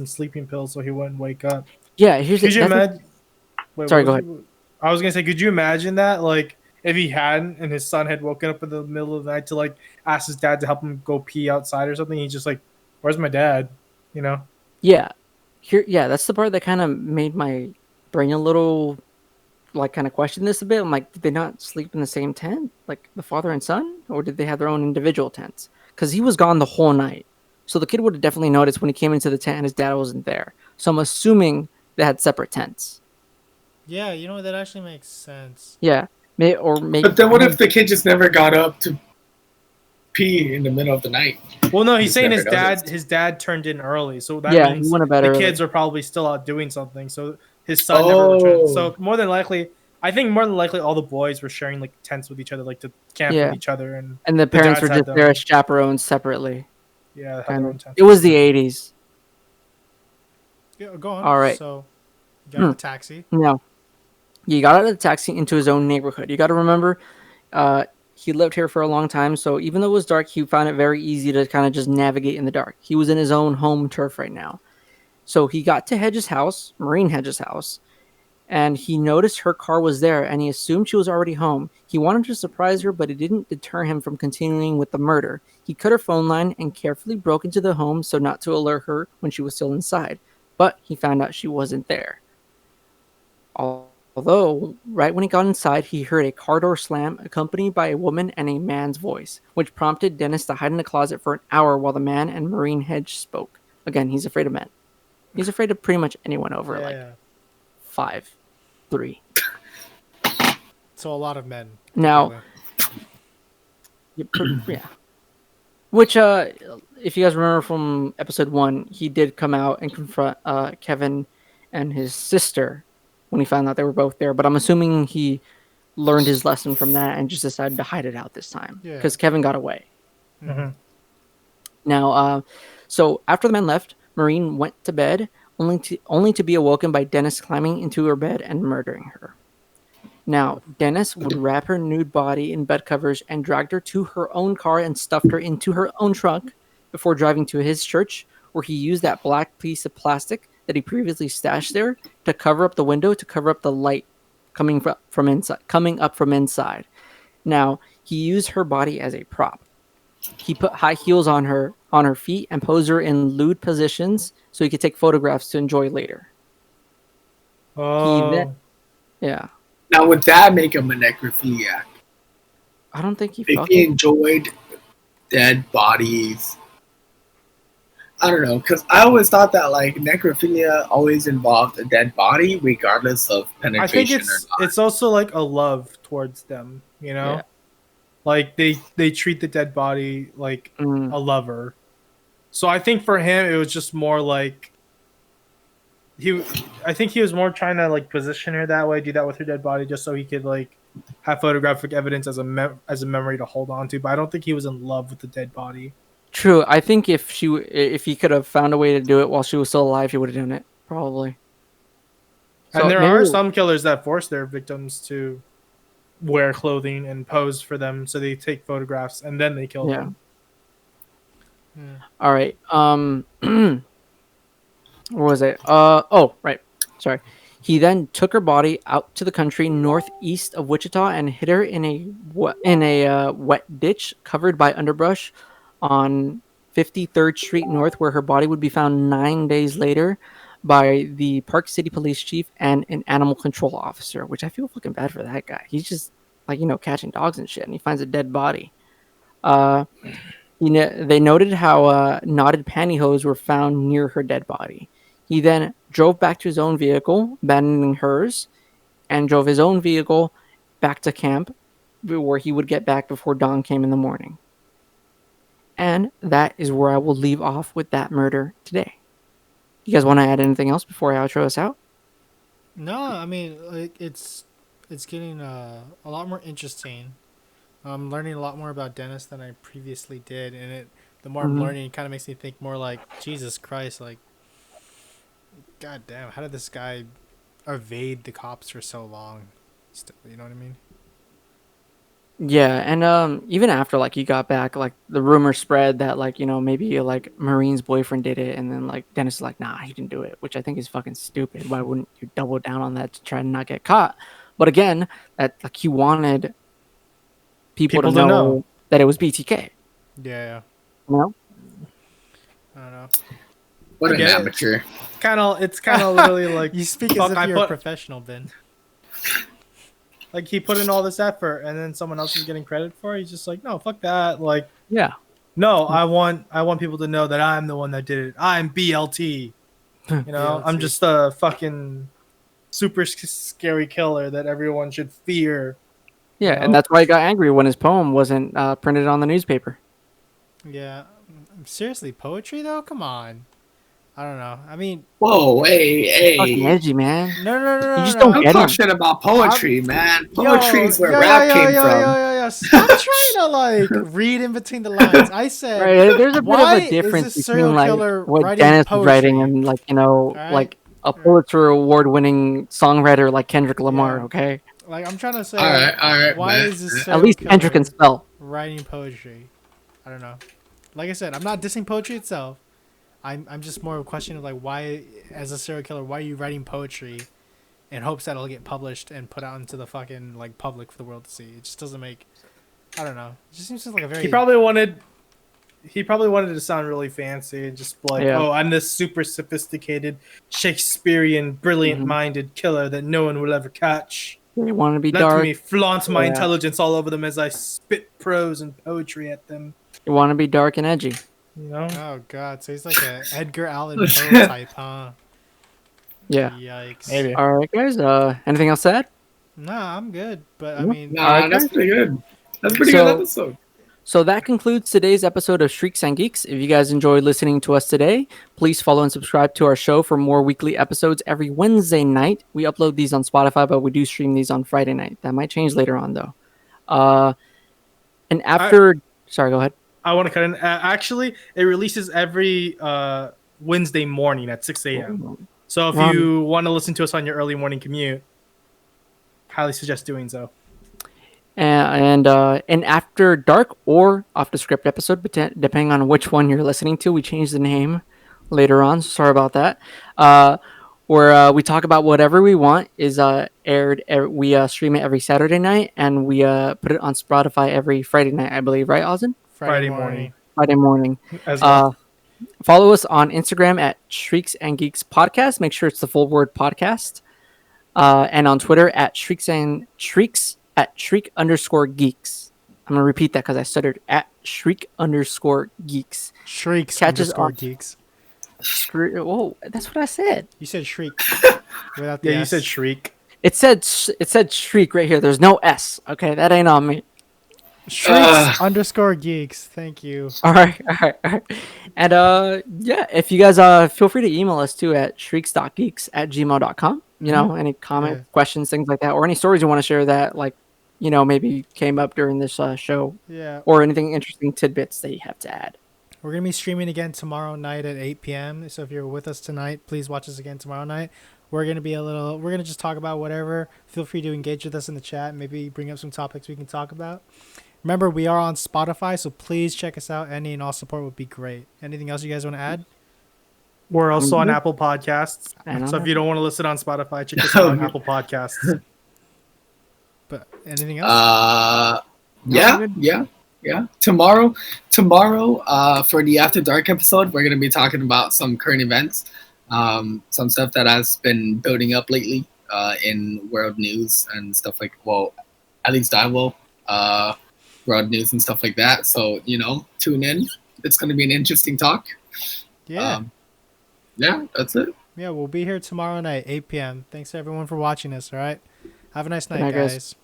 sleeping pills so he wouldn't wake up. yeah. Could you imagine? Wait, Sorry, go ahead. I was gonna say, could you imagine that? Like, if he hadn't and his son had woken up in the middle of the night to like ask his dad to help him go pee outside or something, he's just like, "Where's my dad?" You know? Yeah, that's the part that kind of made my brain a little like kind of question this a bit. I'm like, did they not sleep in the same tent, like the father and son, or did they have their own individual tents? Because he was gone the whole night, so the kid would have definitely noticed when he came into the tent and his dad wasn't there. So I'm assuming they had separate tents. Yeah, that actually makes sense. Yeah, maybe. But then what if the kid just never got up to pee in the middle of the night? Well, no, he's Just saying never noticed. his dad turned in early, so that Yeah, means he went to bed the early. kids are probably still out doing something. So his son never returned. Oh. So more than likely, all the boys were sharing like tents with each other, like to camp Yeah. with each other, and And the parents were dads had just them. there as chaperones separately. yeah, had Kind their of. own tents. It was the 80s. Yeah, go on. All right. So, you got the taxi. Now, you got out of the taxi into his own neighborhood. You got to remember, he lived here for a long time, so even though it was dark, he found it very easy to kind of just navigate in the dark. He was in his own home turf right now. So he got to Hedge's house, Marine Hedge's house, and he noticed her car was there, and he assumed she was already home. He wanted to surprise her, but it didn't deter him from continuing with the murder. He cut her phone line and carefully broke into the home so not to alert her when she was still inside. But he found out she wasn't there. Although, right when he got inside, he heard a car door slam accompanied by a woman and a man's voice, which prompted Dennis to hide in the closet for an hour while the man and Marine Hedge spoke. Again, he's afraid of men. He's afraid of pretty much anyone over like 5'3". So a lot of men. Now, yeah. Which, if you guys remember from episode 1, he did come out and confront Kevin and his sister when he found out they were both there. But I'm assuming he learned his lesson from that and just decided to hide it out this time because Kevin got away. Mm-hmm. Now, so after the men left, Maureen went to bed, only to be awoken by Dennis climbing into her bed and murdering her. Now, Dennis would wrap her nude body in bed covers and dragged her to her own car and stuffed her into her own trunk before driving to his church, where he used that black piece of plastic that he previously stashed there to cover up the window, to cover up the light coming up from inside. Now, he used her body as a prop. He put high heels on her feet and posed her in lewd positions so he could take photographs to enjoy later. Oh, Yeah. Now, would that make him a necrophiliac? I don't think he If fucked he him. enjoyed dead bodies, I don't know, because I always thought that like necrophilia always involved a dead body, regardless of I think penetration or not. it's also like a love towards them, you know. Yeah. Like they treat the dead body like Mm. a lover. So I think for him it was just more like I think he was more trying to like position her that way, do that with her dead body, just so he could like have photographic evidence as as a memory to hold on to. But I don't think he was in love with the dead body. True. I think if he could have found a way to do it while she was still alive, he would have done it probably. And So there maybe are some killers that force their victims to wear clothing and pose for them, so they take photographs and then they kill yeah. them. All right. Where was it? Oh, right. Sorry. He then took her body out to the country northeast of Wichita and hid her in a wet ditch covered by underbrush on 53rd Street North, where her body would be found 9 days later by the Park City Police Chief and an animal control officer. Which I feel fucking bad for that guy. He's just like catching dogs and shit, and he finds a dead body. Uh, they noted how knotted pantyhose were found near her dead body. He then drove back to his own vehicle, abandoning hers, and drove his own vehicle back to camp, where he would get back before dawn came in the morning. And that is where I will leave off with that murder today. You guys want to add anything else before I outro us out? No, I mean, like it's getting a lot more interesting. I'm learning a lot more about Dennis than I previously did, and the more I'm learning, it kind of makes me think more like Jesus Christ, like God damn, how did this guy evade the cops for so long? Still, you know what I mean? Yeah, and even after like he got back, like the rumor spread that like maybe like Marine's boyfriend did it, and then like Dennis is like, nah, he didn't do it, which I think is fucking stupid. Why wouldn't you double down on that to try to not get caught? But again, that like he wanted people to know that it was BTK. Yeah. You know? I don't know. What an amateur. It's kind of literally like you speak as if you're a professional, Ben. Like he put in all this effort, and then someone else is getting credit for it. He's just like, no, fuck that. Like, yeah, no, I want people to know that I'm the one that did it. I'm BLT. You know, I'm just a fucking super scary killer that everyone should fear. Yeah, and that's why he got angry when his poem wasn't printed on the newspaper. Yeah, seriously, poetry though? Come on. I don't know. I mean, whoa, hey, fucking edgy, man. No. You just don't get talk shit about poetry, man. Poetry is where rap came from. Stop trying to like read in between the lines. I said, right, there's a bit of a difference between like what Dennis is writing and like like a Pulitzer Award-winning songwriter like Kendrick Lamar. Okay. Like I'm trying to say, all right, why man. is this at least Kendrick can spell writing poetry? I don't know. Like I said, I'm not dissing poetry itself. I'm just more of a question of like why, as a serial killer, why are you writing poetry in hopes that it'll get published and put out into the fucking like public for the world to see? It just doesn't make. I don't know. It just seems like a very. He probably wanted to sound really fancy and just like, oh, I'm this super sophisticated, Shakespearean, brilliant-minded killer that no one will ever catch. They want to be Let dark. me flaunt my intelligence all over them as I spit prose and poetry at them. You want to be dark and edgy. You know? Oh god, so he's like an Edgar Allan Poe type, huh? Yeah. Yikes. Maybe. All right, guys. Anything else to add? Nah, I'm good. But I mean, that's pretty good. That's a pretty good episode. So that concludes today's episode of Shrieks and Geeks. If you guys enjoyed listening to us today, please follow and subscribe to our show for more weekly episodes every Wednesday night. We upload these on Spotify, but we do stream these on Friday night. That might change later on, though. And after... Sorry, go ahead. I want to cut in. Actually, it releases every Wednesday morning at 6 a.m. So if you want to listen to us on your early morning commute, highly suggest doing so. And after dark or off the script episode, depending on which one you're listening to, we change the name later on. Sorry about that. Where we talk about whatever we want is aired. We stream it every Saturday night, and we put it on Spotify every Friday night, I believe. Right, Ozin? Friday morning. Friday morning. As well. Follow us on Instagram at Shrieks and Geeks Podcast. Make sure it's the full word podcast. And on Twitter at Shrieks at Shriek_Geeks. I'm going to repeat that because I stuttered. At Shriek_Geeks. Shrieks_Geeks. Whoa, that's what I said. You said shriek. Yeah, you said shriek. It said shriek right here. There's no S. Okay, that ain't on me. Shrieks _ geeks. Thank you. All right, all right, all right. And yeah, if you guys feel free to email us too at shrieks.geeks@gmail.com. You know, any comments, Yeah. questions, things like that, or any stories you want to share that like, you know, maybe came up during this show, Yeah. or anything interesting tidbits that you have to add. We're going to be streaming again tomorrow night at 8 p.m. So if you're with us tonight, please watch us again tomorrow night. We're going to just talk about whatever. Feel free to engage with us in the chat. Maybe bring up some topics we can talk about. Remember, we are on Spotify, so please check us out. Any and all support would be great. Anything else you guys want to add? We're also on Mhm. Apple Podcasts. And So on if you don't want to listen on Spotify, check us out on Apple Podcasts. But anything else? Yeah, good. yeah. Tomorrow, for the After Dark episode, we're gonna be talking about some current events, some stuff that has been building up lately, in world news and stuff like. Well, at least I will. World news and stuff like that. So tune in. It's gonna be an interesting talk. Yeah. Yeah, that's it. Yeah, we'll be here tomorrow night, 8 p.m. Thanks everyone for watching us, all right? Have a nice night, night, guys. guys.